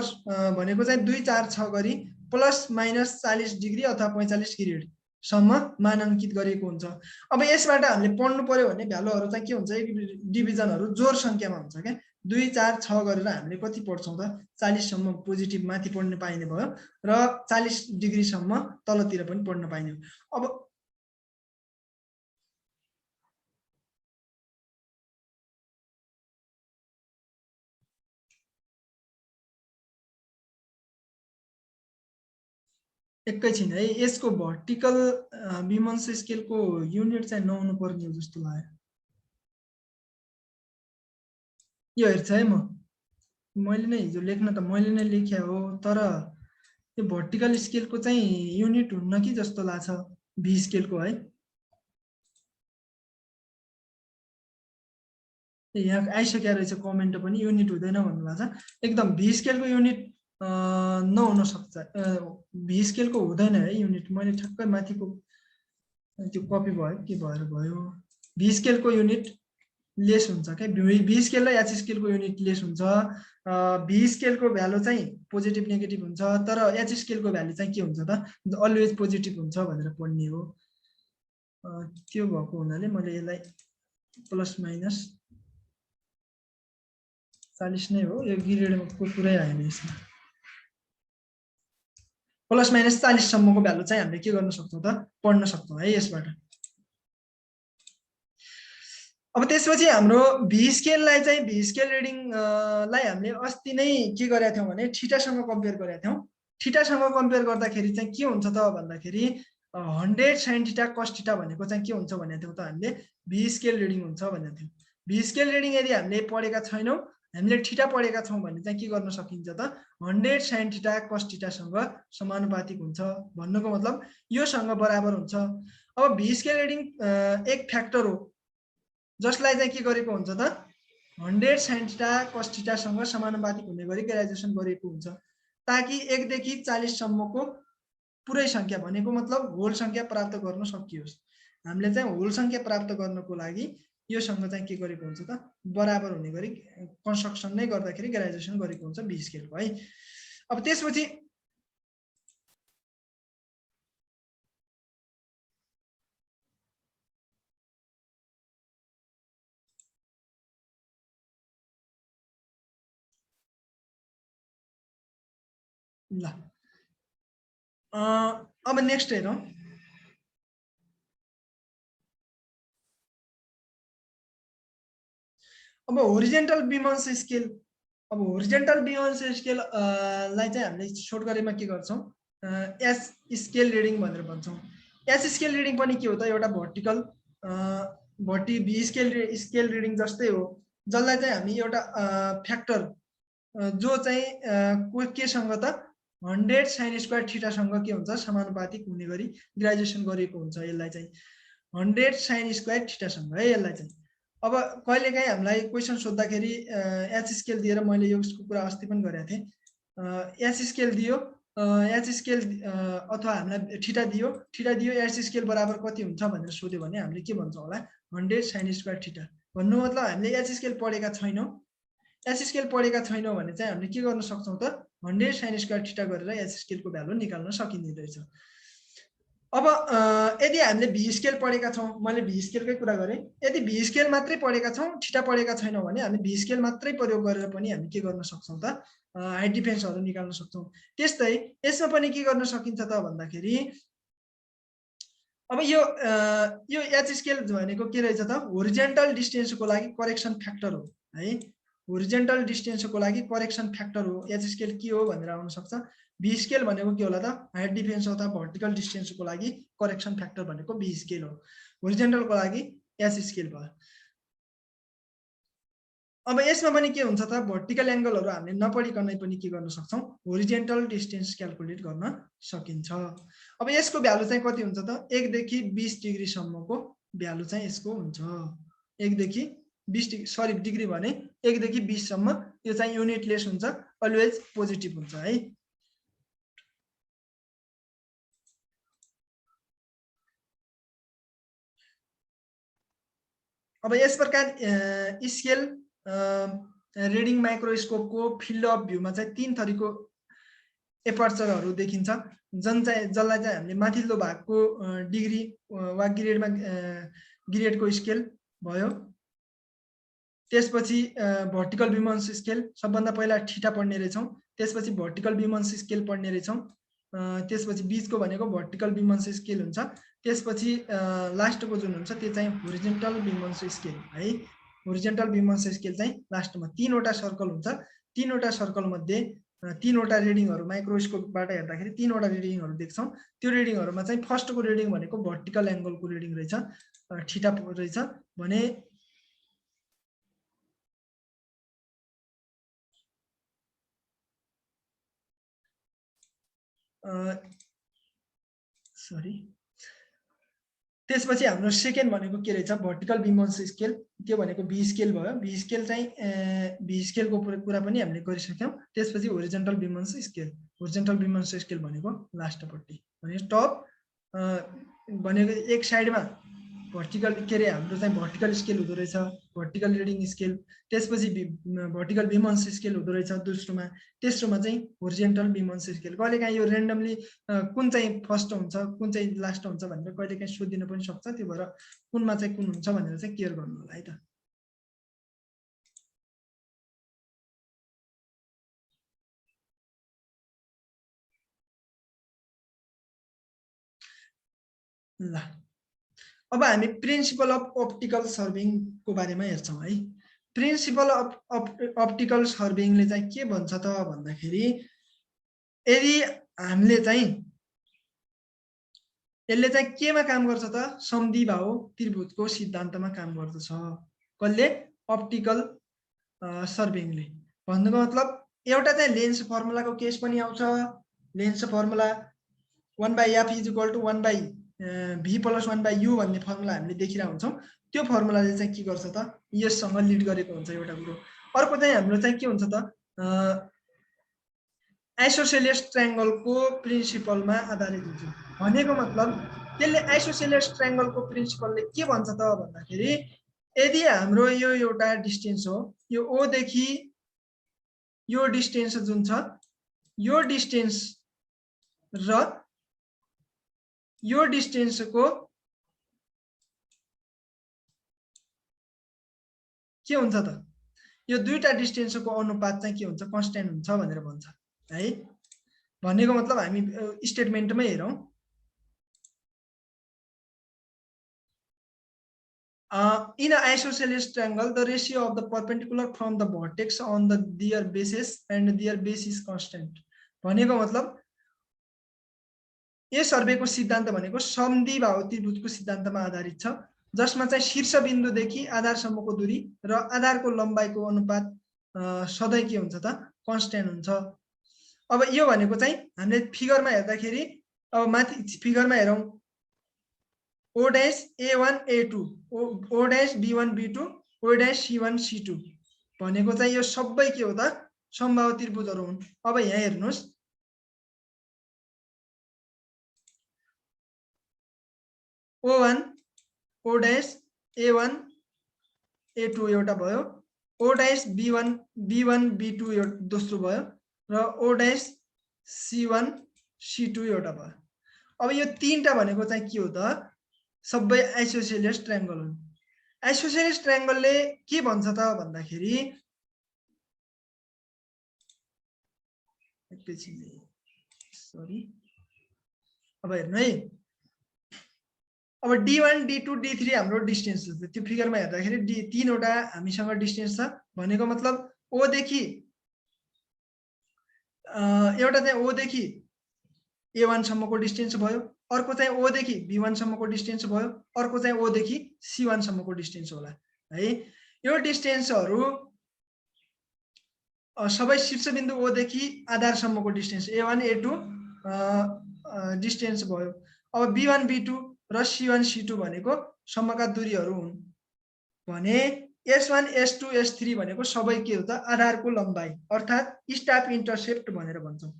Speaker 1: भनेको चाहिँ 2, 4, 6 गरी प्लस माइनस 40 डिग्री अथवा 45 ग्रेड सम्म मानाङ्कित गरिएको हुन्छ। अब यसबाट हामीले पढ्नु पर्यो भने भ्यालुहरू चाहिँ के हुन्छ, डिभिजनहरू जोड सङ्ख्यामा हुन्छ क्या, 2, 4, 6 गरेर हामीले कति पढ्छौँ त 40 सम्म पोजिटिभ माथि पढ्न पाइने भयो र 40 डिग्रीसम्म तलतिर पनि पढ्न पाइने हो। अब एकैछिन है, यसको भर्टिकल बिमन्स स्केलको युनिट चाहिँ नहुनु पर्ने हो जस्तो लाग्यो। यो हेर्छ है, मैले नै हिजो लेख्न त मैले नै लेखे हो, तर यो भर्टिकल स्केलको चाहिँ युनिट हुन्न कि जस्तो लाग्छ भी स्केलको है। यहाँ आइसकेको रहेछ कमेन्ट पनि, युनिट हुँदैन भन्नुभएको छ। एकदम भी स्केलको युनिट नहुन सक्छ, भी स्केलको हुँदैन है युनिट। मैले ठक्कै माथिको त्यो कपी भयो के भएर भयो, भी स्केलको युनिट लेस हुन्छ क्या, भी स्केल र एच स्केलको युनिट लेस हुन्छ। भी स्केलको भ्यालु चाहिँ पोजिटिभ नेगेटिभ हुन्छ, तर एच स्केलको भ्यालु चाहिँ के हुन्छ त अलवेज पोजिटिभ हुन्छ भनेर पढ्ने हो। त्यो भएको हुनाले मैले यसलाई प्लस माइनस 40 नै हो, यो ग्रेडको कुरै आएन यसमा। प्लस माइनस 40 सम्मको भ्यालु चाहिँ हामीले के गर्न सक्छौँ त पढ्न सक्छौँ है यसबाट। अब त्यसपछि हाम्रो भी स्केललाई चाहिँ भी स्केल रिडिङलाई हामीले अस्ति नै के गरेका थियौँ भने थीटासँग कम्पेयर गरेका थियौँ। थीटासँग कम्पेयर गर्दाखेरि चाहिँ के हुन्छ त भन्दाखेरि 100 sin थीटा cos थीटा भनेको चाहिँ के हुन्छ भनेको थियौँ त हामीले भी स्केल रिडिङ हुन्छ भनेको थियौँ। भी स्केल रिडिङ यदि हामीले पढेका छैनौँ, हामीले थीटा पढेका छौँ भने चाहिँ के गर्न सकिन्छ त 100 sin थीटा cos थीटासँग समानुपातिक हुन्छ। भन्नुको मतलब योसँग बराबर हुन्छ। अब भी स्केल रिडिङ एक फ्याक्टर हो जसलाई चाहिँ के गरेको हुन्छ त 100 sin थीटा cos थीटासँग समानुपातिक हुने गरी ग्रेजुएसन गरेको हुन्छ, ताकि 1 देखि 40 सम्मको पुरै संख्या भनेको मतलब होल संख्या प्राप्त गर्न सकियोस्। हामीले चाहिँ होल संख्या प्राप्त गर्नको लागि योसँग चाहिँ के गरेको हुन्छ त बराबर हुने गरी कन्स्ट्रक्सन नै गर्दाखेरि ग्रेजुएसन गरेको हुन्छ भी स्केलको है। अब त्यसपछि ल अब नेक्स्ट हेरौँ। अब होरिजेन्टल बिमन्स स्केल। अब होरिजेन्टल बिमन्स स्केल लाई चाहिँ हामीले सर्ट गरेमा के गर्छौँ, एस स्केल रिडिङ भनेर भन्छौँ। एस स्केल रिडिङ पनि के हो त, एउटा भर्टिकल भी स्केल रिडिङ जस्तै हो, जसलाई चाहिँ हामी एउटा फ्याक्टर जो चाहिँ केसँग त 100 sin स्क्वायर थीटासँग के हुन्छ, समानुपातिक हुने गरी ग्रेजुएसन गरिएको हुन्छ। यसलाई चाहिँ 100 sin स्क्वायर थीटासँग है यसलाई चाहिँ। अब कहिलेकाहीँ हामीलाई क्वेसन सोद्धाखेरि एच स्केल दिएर, मैले यसको कुरा अस्ति पनि गरेको थिएँ, एच स्केल दियो, एच स्केल अथवा हामीलाई थीटा दियो एच स्केल बराबर कति हुन्छ भनेर सोध्यो भने हामीले के भन्छौँ होला, 100 sin स्क्वायर थीटा। भन्नु मतलब हामीले एच स्केल पढेका छैनौँ, एच स्केल पढेका छैनौँ भने चाहिँ हामीले के गर्न सक्छौँ त, 100 sin स्क्वायर थीटा गरेर एच स्केलको भ्यालु निकाल्न सकिने रहेछ। अब यदि हामीले भी स्केल पढेका छौँ, मैले भी स्केलकै कुरा गरेँ, यदि भी स्केल मात्रै पढेका छौँ, थीटा पढेका छैनौँ भने हामी भी स्केल मात्रै प्रयोग गरेर पनि हामी के गर्न सक्छौँ त, हाइट डिफेन्सहरू निकाल्न सक्छौँ। त्यस्तै यसमा पनि के गर्न सकिन्छ त भन्दाखेरि, अब यो एच स्केल भनेको के रहेछ त, होरिजेन्टल डिस्टेन्सको लागि करेक्सन फ्याक्टर हो है, होरिजेन्टल डिस्टेन्सको लागि करेक्सन फ्याक्टर हो। एच स्केल के हो भनेर आउन सक्छ। भी स्केल भनेको के होला त, हाइट डिफेन्स अथवा भर्टिकल डिस्टेन्सको लागि करेक्सन फ्याक्टर भनेको भी स्केल हो, होरिजेन्टलको लागि एच स्केल भयो। अब यसमा पनि के हुन्छ त, भर्टिकल एङ्गलहरू हामीले नपढिकनै पनि के गर्न सक्छौँ, होरिजेन्टल डिस्टेन्स क्याल्कुलेट गर्न सकिन्छ। अब यसको भ्यालु चाहिँ कति हुन्छ त, 1 देखि 20 डिग्रीसम्मको भ्यालु चाहिँ यसको हुन्छ। 1 देखि 20 डिग्री भने 1 देखि 20 सम्म, यो चाहिँ युनिटलेस हुन्छ, अलवेज पोजिटिभ हुन्छ है। अब यस प्रकार स्केल रिडिङ माइक्रोस्कोपको फिल्ड अफ भ्यूमा चाहिँ 3 थरीको एपर्चरहरू देखिन्छ, जसलाई चाहिँ हामीले माथिल्लो भागको डिग्री वा ग्रेडमा ग्रेडको स्केल भयो, त्यसपछि भर्टिकल बिमन्स स्केल, सबभन्दा पहिला थीटा पढ्ने रहेछौँ, त्यसपछि भर्टिकल बिमन्स स्केल पढ्ने रहेछौँ, त्यसपछि बीचको भनेको भर्टिकल बिमन्स स्केल हुन्छ, त्यसपछि लास्टको जुन हुन्छ त्यो चाहिँ होरिजेन्टल बिमन्स स्केल है। होरिजेन्टल बिमन्स स्केल चाहिँ लास्टमा 3वटा सर्कल हुन्छ, 3वटा सर्कल मध्ये 3वटा रिडिङहरू माइक्रोस्कोपबाट हेर्दाखेरि 3वटा रिडिङहरू देख्छौँ। त्यो रिडिङहरूमा चाहिँ फर्स्टको रिडिङ भनेको भर्टिकल एङ्गलको रिडिङ रहेछ, थीटा रहेछ भने त्यसपछि हाम्रो सेकेन्ड भनेको के रहेछ, भर्टिकल बिमन्स स्केल, त्यो भनेको भी स्केल भयो। भी स्केल चाहिँ भी स्केलको कुरा पनि हामीले गरिसक्यौँ। त्यसपछि होरिजेन्टल बिमन्स स्केल, होरिजेन्टल बिमन्स स्केल भनेको लास्टपट्टि भने टप भनेको एक साइडमा भर्टिकल के अरे हाम्रो चाहिँ भर्टिकल स्केल हुँदो रहेछ, भर्टिकल रिडिङ स्केल, त्यसपछि भर्टिकल बिमन्स स्केल हुँदो रहेछ दोस्रोमा, तेस्रोमा चाहिँ होरिजेन्टल बिमन्स स्केल। कहिलेकाहीँ यो रेन्डमली कुन चाहिँ फर्स्ट हुन्छ कुन चाहिँ लास्ट हुन्छ भनेर कहिलेकाहीँ सोधिन पनि सक्छ, त्यो भएर कुनमा चाहिँ कुन हुन्छ भनेर चाहिँ केयर गर्नु होला है त। ल अब हामी प्रिन्सिपल अफ अप्टिकल सर्भिङको बारेमा हेर्छौँ है। प्रिन्सिपल अफ अप्टिकल सर्भिङले चाहिँ के भन्छ त भन्दाखेरि, यदि हामीले चाहिँ यसले चाहिँ केमा काम गर्छ त, समद्विबाहु त्रिभुजको सिद्धान्तमा काम गर्दछ। कसले, अप्टिकल सर्भिङले। भन्नुको मतलब एउटा चाहिँ लेन्स फर्मुलाको केस पनि आउँछ, लेन्स फर्मुला 1/f = 1/v+1/u भन्ने फर्मुला हामीले देखिरहेको हुन्छौँ। त्यो फर्मुलाले चाहिँ के गर्छ त, यससँग लिड गरेको हुन्छ एउटा कुरो। अर्को चाहिँ हाम्रो चाहिँ के हुन्छ त, आइसोसेलेस ट्रायंगलको प्रिन्सिपलमा आधारित हुन्छ। भनेको मतलब त्यसले आइसोसेलेस ट्रायंगलको प्रिन्सिपलले के भन्छ त भन्दाखेरि, यदि हाम्रो यो एउटा डिस्टेन्स हो, यो ओ देखि यो डिस्टेन्स जुन छ, यो डिस्टेन्स र यो डिस्टेन्सको के हुन्छ त, यो दुईटा डिस्टेन्सको अनुपात चाहिँ के हुन्छ, कन्स्ट्यान्ट हुन्छ भनेर भन्छ है। भनेको मतलब हामी स्टेटमेन्टमै हेरौँ, in an isosceles triangle the ratio of the perpendicular from the vertex on the their basis and their base is constant। भनेको मतलब यो सर्वेको सिद्धान्त भनेको समद्विबाहु त्रिभुजको सिद्धान्तमा आधारित छ, जसमा चाहिँ शीर्षबिन्दुदेखि आधारसम्मको दूरी र आधारको लम्बाइको अनुपात सधैँ के हुन्छ त कन्स्ट्यान्ट हुन्छ। अब यो भनेको चाहिँ हामीले फिगरमा हेर्दाखेरि अब माथि फिगरमा हेरौँ O dash A1 A2 O dash B1 B2 O dash C1 C2 भनेको चाहिँ यो सबै के हो त समबाहु त्रिभुजहरू हुन्। अब यहाँ हेर्नुस् O1 O dash A1 A2 एउटा भयो, O dash B1 B2 दोस्रो भयो र O dash C1 C2 एउटा भयो। अब यो तीनटा भनेको चाहिँ के हो त सबै आइसोसेलियस ट्रायंगल हुन्। आइसोसेलियस ट्रायंगलले के भन्छ त भन्दाखेरि सरी अब हेर्नु है, अब D1 D2 D3 हाम्रो डिस्टेन्स हो। त्यो फिगरमा हेर्दाखेरि तीनवटा हामीसँग डिस्टेन्स छ भनेको मतलब O देखि एउटा चाहिँ O देखि A1 सम्मको डिस्टेन्स भयो, अर्को चाहिँ O देखि B1 सम्मको डिस्टेन्स भयो, अर्को चाहिँ O देखि C1 सम्मको डिस्टेन्स होला है। यो डिस्टेन्सहरू सबै शीर्षबिन्दु O देखि आधारसम्मको डिस्टेन्स A1 A2 डिस्टेन्स भयो। अब B1 B2 र C1 C2 भनेको सम्मका दूरीहरू हुन् भने S1 S2 S3 भनेको सबै के हो त आधारको लम्बाइ अर्थात् स्टाफ इन्टरसेप्ट भनेर भन्छौँ।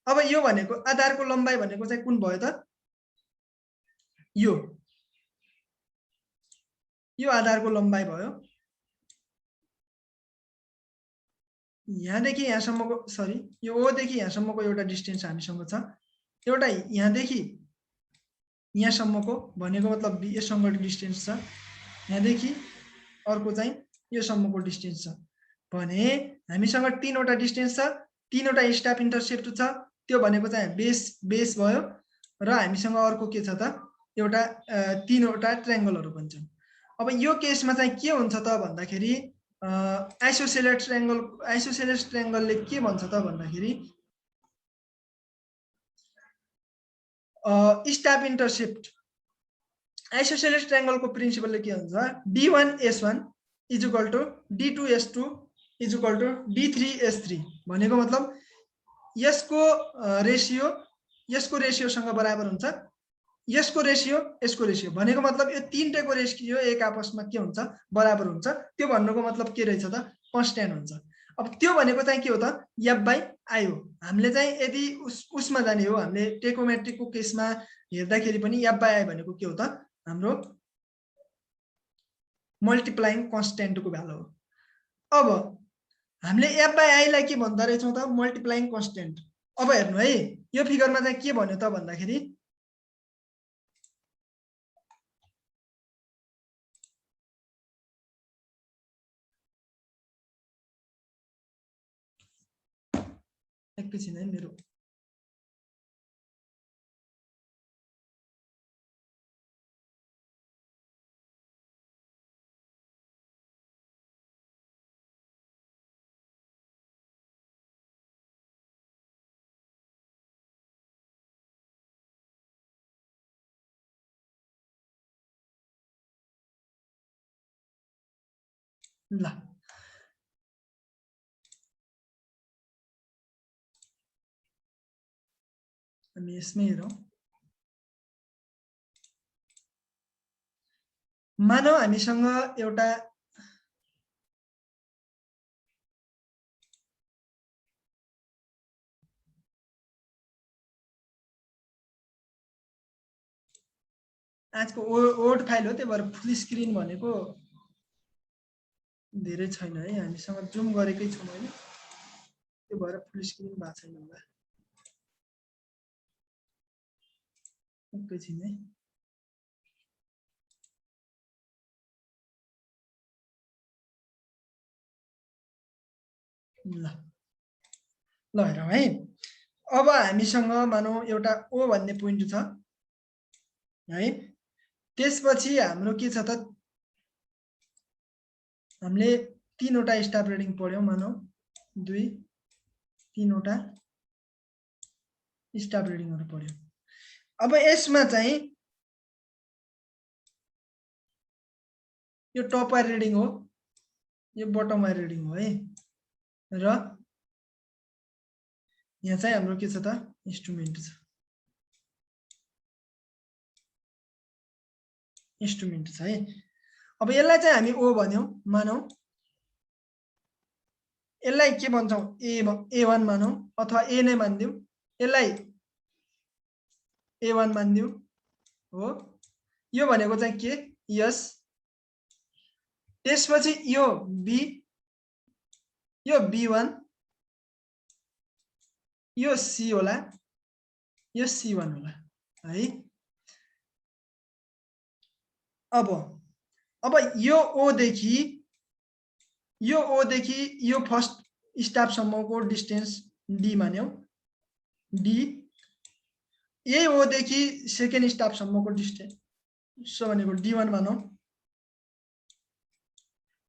Speaker 1: अब यो भनेको आधारको लम्बाइ भनेको चाहिँ कुन भयो त यो आधारको लम्बाइ भयो। यहाँदेखि यहाँसम्मको सरी यो O देखि यहाँसम्मको एउटा डिस्टेन्स हामीसँग छ, एउटा यहाँदेखि यहाँसम्मको भनेको मतलब यससँग डिस्टेन्स छ, यहाँदेखि अर्को चाहिँ योसम्मको डिस्टेन्स छ भने हामीसँग तीनवटा डिस्टेन्स छ, तीनवटा स्टाफ इन्टरसेप्ट छ। त्यो भनेको चाहिँ बेस भयो र हामीसँग अर्को के छ त एउटा तीनवटा ट्रायंगलहरू भन्छौँ। अब यो केसमा चाहिँ के हुन्छ त भन्दाखेरि आइसोसेलियस ट्रायंगलले के भन्छ त भन्दाखेरि स्टाफ इन्टरसेप्ट आइसोसेलियस ट्रायंगलको प्रिन्सिपलले के भन्छ D1 S1 is equal to D2 S2 is equal to D3 S3 भनेको मतलब यसको रेसियोसँग बराबर हुन्छ, यसको रेसियो भनेको मतलब यो तीनटैको रेसियो एक आपसमा के हुन्छ बराबर हुन्छ। त्यो भन्नुको मतलब के रहेछ त कन्स्ट्यान्ट हुन्छ। अब त्यो भनेको चाहिँ के हो त F/I हो। हामीले चाहिँ यदि उसमा जाने हो, हामीले टेकोमेट्रिकको केसमा हेर्दाखेरि पनि F/I भनेको के हो त हाम्रो मल्टिप्लाइङ कन्स्ट्यान्टको भ्यालु हो। अब हामीले F/I लाई के भन्दा रहेछौँ त मल्टिप्लाइङ कन्स्ट्यान्ट। अब हेर्नु है यो फिगरमा चाहिँ के भन्यो त भन्दाखेरि एकैछिन है मेरो ल हामी यसमै हेरौँ। मानौ हामीसँग एउटा आजको वर्ड फाइल हो, त्यही भएर फुल स्क्रिन भनेको धेरै छैन है, हामीसँग जुम गरेकै छु मैले, त्यो भएर फुल स्क्रिन भएको छैन होला। एकैछिन है ल हेरौँ है। अब हामीसँग मानौ एउटा O भन्ने पोइन्ट छ है, त्यसपछि हाम्रो के छ त हामीले तीनवटा स्टाफ रेडिङ पढ्यौँ, मानौ 2 3वटा स्टाफ रिडिङहरु पढ्यो। अब यसमा चाहिँ यो टप वायर रिडिङ हो, यो बटम वायर रिडिङ हो है। र यहाँ चाहिँ हाम्रो के छ त इन्स्ट्रुमेन्ट छ, इन्स्ट्रुमेन्ट छ है। अब यसलाई चाहिँ हामी ओ भन्यौं मानौ, यसलाई के भन्छौं A1 मानौ अथवा A नै मान्दियौ, यसलाई A1 मान्दियौ हो। यो भनेको चाहिँ के यस, त्यसपछि यो B, यो B1, यो C होला, यो C1 होला है। अब यो O देखि यो फर्स्ट स्टाफ सम्मको डिस्टेन्स D मान्यौ, D। यही O देखि सेकेन्ड स्टाफ सम्मको डिस्टेन्स भनेको D1 मानौ,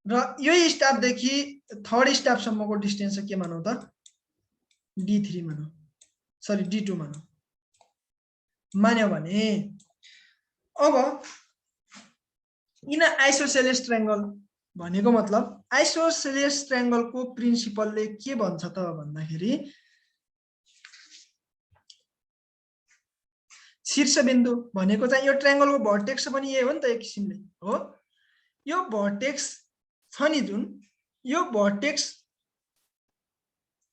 Speaker 1: र यही स्टाफ देखि थर्ड स्टाफ सम्मको डिस्टेन्स के मानौ त D3 मानौ, सरी D2 मानौ। मान्यो भने अब इन आइसोसेलेस ट्रायंगल भनेको मतलब आइसोसेलेस ट्रायंगलको प्रिन्सिपलले के भन्छ त भन्दाखेरि शीर्षबिन्दु भनेको चाहिँ यो ट्रायंगलको भर्टेक्स पनि यही हो नि त एक किसिमले हो। यो भर्टेक्स छ नि जुन, यो भर्टेक्स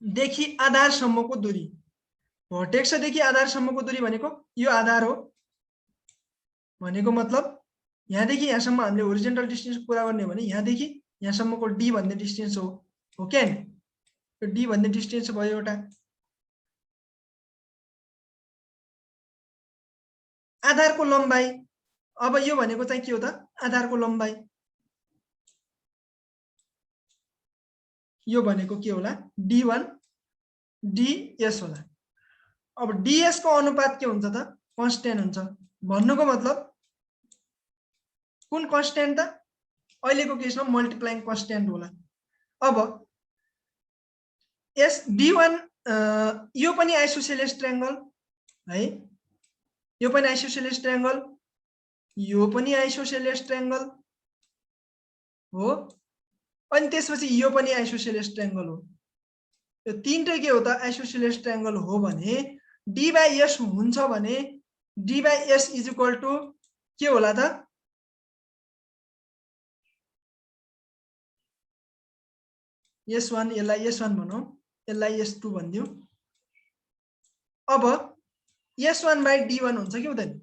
Speaker 1: देखि आधारसम्मको दूरी, भर्टेक्स देखि आधारसम्मको दूरी भनेको यो आधार हो भनेको मतलब यहाँदेखि यहाँसम्म हामीले होरिजोन्टल डिस्टेन्स पुरा गर्ने हो भने यहाँदेखि यहाँसम्मको D भन्ने डिस्टेन्स हो के हैन। यो D भन्ने डिस्टेन्स भयो एउटा। आधारको लम्बाइ, अब यो भनेको चाहिँ के हो त आधारको लम्बाइ, यो भनेको के होला D1 DS होला। अब DS को अनुपात के हुन्छ त कन्स्ट्यान्ट हुन्छ। भन्नुको मतलब कुन कन्स्ट्यान्ट त अहिलेको केसमा मल्टिप्लाइङ कन्स्ट्यान्ट होला। अब यस B1 यो पनि आइसोसेलेस ट्रायंगल है, यो पनि आइसोसेलेस ट्रायंगल, यो पनि आइसोसेलेस ट्रायंगल हो, अनि त्यसपछि यो पनि आइसोसेलेस ट्रायंगल हो। यो तीनटै के हो त आइसोसेलेस ट्रायंगल हो भने D/S हुन्छ भने D/S = के होला त S1, यसलाई S1 भनौं, यसलाई S2 भनिदिउँ। अब S1/D1 हुन्छ कि हुँदैन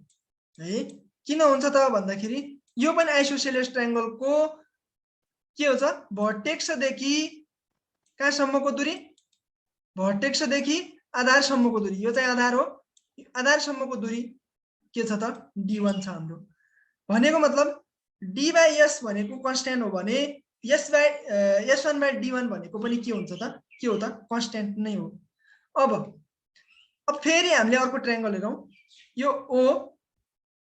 Speaker 1: है। किन हुन्छ त भन्दाखेरि यो पनि आइसोसेलेस ट्रायंगलको के हो त भर्टेक्स देखि कहाँसम्मको दूरी, भर्टेक्स देखि आधारसम्मको दूरी, यो चाहिँ आधार हो, आधारसम्मको दूरी के छ त D1 छ हाम्रो। भनेको मतलब D/S भनेको कन्स्ट्यान्ट हो भने S1/D1 भनेको पनि के हुन्छ त के हो त कन्स्ट्यान्ट नै हो। अब फेरि हामीले अर्को ट्रायंगल हेरौं, यो O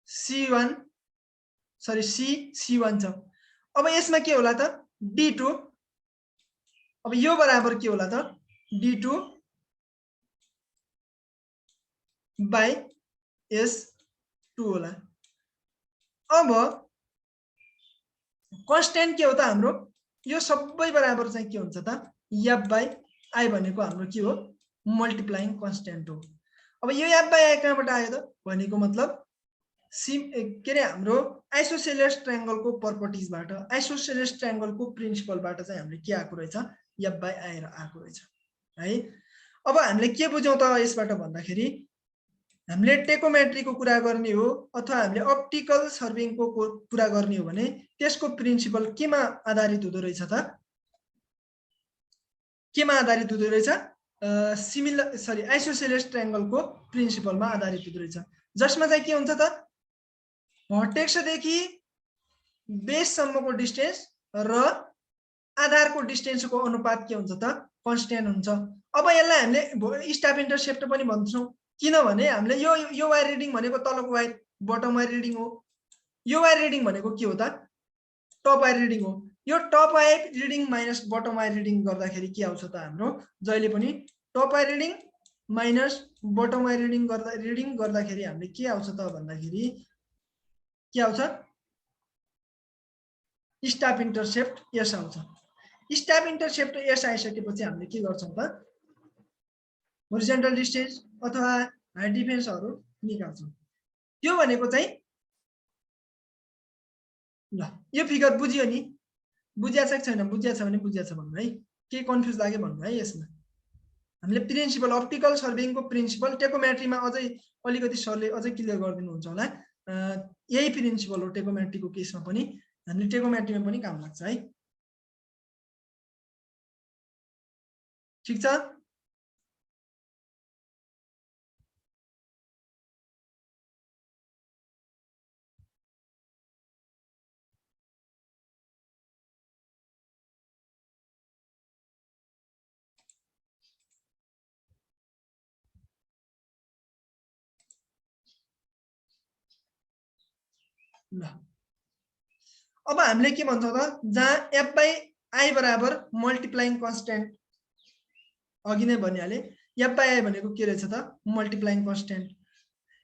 Speaker 1: C1 सरी C1 छ। अब यसमा के होला त D2, अब यो बराबर के होला त D2/S2 होला। अब कन्स्ट्यान्ट के हो त हाम्रो यो सबै बराबर चाहिँ के हुन्छ त F/I भनेको हाम्रो के हो मल्टिप्लाइङ कन्स्ट्यान्ट हो। अब यो F/I कहाँबाट आयो त भनेको मतलब के रे हाम्रो आइसोसेलेस ट्रायंगलको प्रपर्टिजबाट, आइसोसेलेस ट्रायंगलको प्रिन्सिपलबाट चाहिँ हामीले के आएको रहेछ F/I आएको रहेछ है। अब हामीले के बुझ्यौं त यसबाट भन्दाखेरि हामीले टेकोमेट्रीको कुरा गर्ने हो अथवा हामीले अप्टिकल सर्भिङको कुरा गर्ने हो भने त्यसको प्रिन्सिपल केमा आधारित हुँदो रहेछ त केमा आधारित हुँदो रहेछ आइसोसेलेस ट्रायंगलको प्रिन्सिपलमा आधारित हुँदो रहेछ, जसमा चाहिँ के हुन्छ त भर्टेक्स देखि बेससम्मको डिस्टेन्स र आधारको डिस्टेन्सको अनुपात के हुन्छ त कन्स्ट्यान्ट हुन्छ। अब यसलाई हामीले स्टाफ इन्टरसेप्ट पनि भन्छौं, किनभने हामीले यो वायर रिडिङ भनेको तलको वायर बटम वायर रिडिङ हो, यो वायर रिडिङ भनेको के हो त टप वायर रिडिङ हो। यो top wire reading minus bottom wire reading गर्दाखेरि के आउँछ त हाम्रो जहिले पनि top wire reading minus bottom wire reading गर्दाखेरि हामीले के आउँछ त भन्दाखेरि के आउँछ स्टाफ इन्टरसेप्ट यस आउँछ। स्टाफ इन्टरसेप्ट यस आइसकेपछि हामीले के गर्छौँ त होरिजेन्टल डिस्टेन्स अथवा हाइट डिफरेन्सहरू निकाल्छौँ। त्यो भनेको चाहिँ ल यो फिगर बुझियो नि, बुझिया छ कि छैन? बुझिया छ भने बुझिया छ भन्नु है, के कन्फ्युज लाग्यो भन्नु है। यसमा हामीले प्रिन्सिपल अप्टिकल सर्भेइङको प्रिन्सिपल टेकोमेट्रीमा अझै अलिकति सरले अझै क्लियर गरिदिनुहुन्छ होला। यही प्रिन्सिपल हो टेकोमेट्रीको केसमा पनि, हामीले टेकोमेट्रीमा पनि काम लाग्छ है। ठिक छ। ल अब हामीले के भन्छौँ त, जहाँ एफ बाई आई बराबर मल्टिप्लाइङ कन्स्टेन्ट, अघि नै भनिहाले एफ बाई आई भनेको के रहेछ त मल्टिप्लाइङ कन्स्टेन्ट।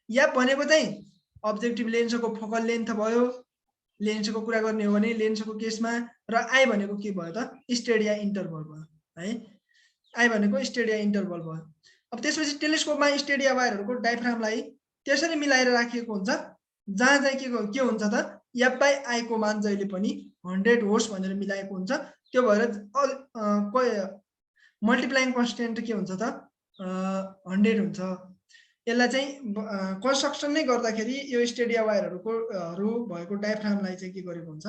Speaker 1: एफ भनेको चाहिँ अब्जेक्टिभ लेन्सको फोकल लेन्थ भयो, लेन्सको कुरा गर्ने हो भने लेन्सको केसमा, र आई भनेको के भयो त स्टेडिया इन्टरभल भयो है। आई भनेको स्टेडिया इन्टरभल भयो। अब त्यसपछि टेलिस्कोपमा स्टेडिया वायरहरूको डायफ्रामलाई त्यसरी मिलाएर राखिएको हुन्छ, जहाँ चाहिँ के हुन्छ त एफ बाई आई को मान जहिले पनि 100 होस् भनेर मिलाएको हुन्छ। त्यो भएर मल्टिप्लाइङ कन्स्टेन्ट के हुन्छ त 100 हुन्छ। यसलाई चाहिँ कन्स्ट्रक्सन नै गर्दाखेरि यो स्टेडिया वायरहरू भएको डायफ्रामलाई चाहिँ के गरेको हुन्छ,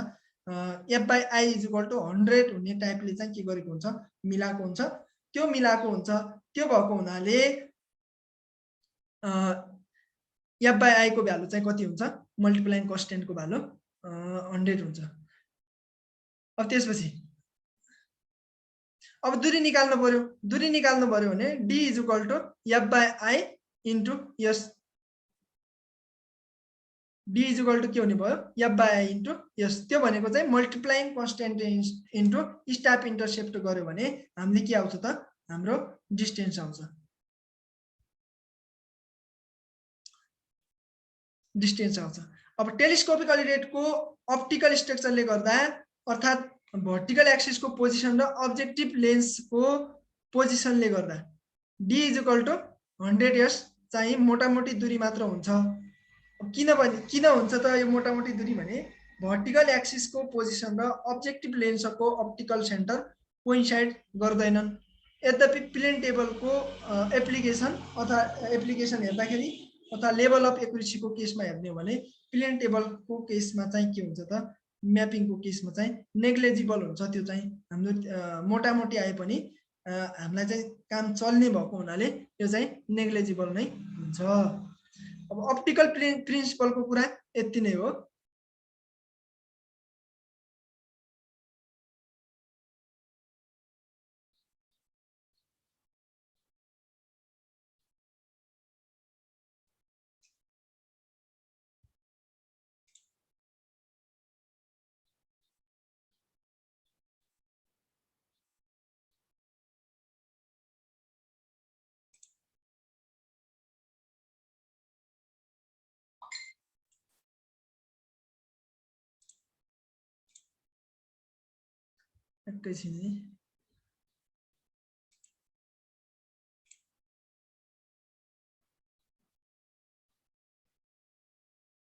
Speaker 1: F by I is equal to 100 हुने टाइपले चाहिँ के गरेको हुन्छ, मिलाएको हुन्छ। त्यो मिलाएको हुन्छ, त्यो भएको हुनाले एफ बाई आई को भ्यालु चाहिँ कति हुन्छ, मल्टिप्लाइङ कन्स्टेन्टको भ्यालु 100 हुन्छ। अब त्यसपछि अब दूरी निकाल्नु पर्यो। दूरी निकाल्नु पर्यो भने D is equal to F by I into S, D is equal to के हुने भयो F by I into S. त्यो भनेको चाहिँ multiplying constant into staff intercept गर्यो भने हामीले के आउँछ त हाम्रो डिस्टेन्स आउँछ, डिस्टेन्स आउँछ। अब टेलिस्कोपिक रेटको अप्टिकल स्ट्रक्चरले गर्दा अर्थात् भर्टिकल एक्सिसको पोजिसन र अब्जेक्टिभ लेन्सको पोजिसनले गर्दा डी इज इक्वल टु 100 यस चाहिँ मोटामोटी दूरी मात्र हुन्छ। किनभने किन हुन्छ त यो मोटामोटी दूरी भने भर्टिकल एक्सिसको पोजिसन र अब्जेक्टिभ लेन्सको अप्टिकल सेन्टर कोइन्साइड गर्दैनन्। यद्यपि प्लेन टेबलको एप्लिकेसन अथवा हेर्दाखेरि अथवा लेभल अफ एक्युरेसीको केसमा हेर्ने हो भने प्लेन टेबलको केसमा चाहिँ के हुन्छ त म्यापिङको केसमा चाहिँ नेग्लेजिबल हुन्छ। त्यो चाहिँ हाम्रो मोटामोटी आए पनि हामीलाई चाहिँ काम चल्ने भएको हुनाले यो चाहिँ नेग्लेजिबल नै हुन्छ। अब अप्टिकल प्रिन्सिपलको कुरा यति नै हो। एकैछिन है।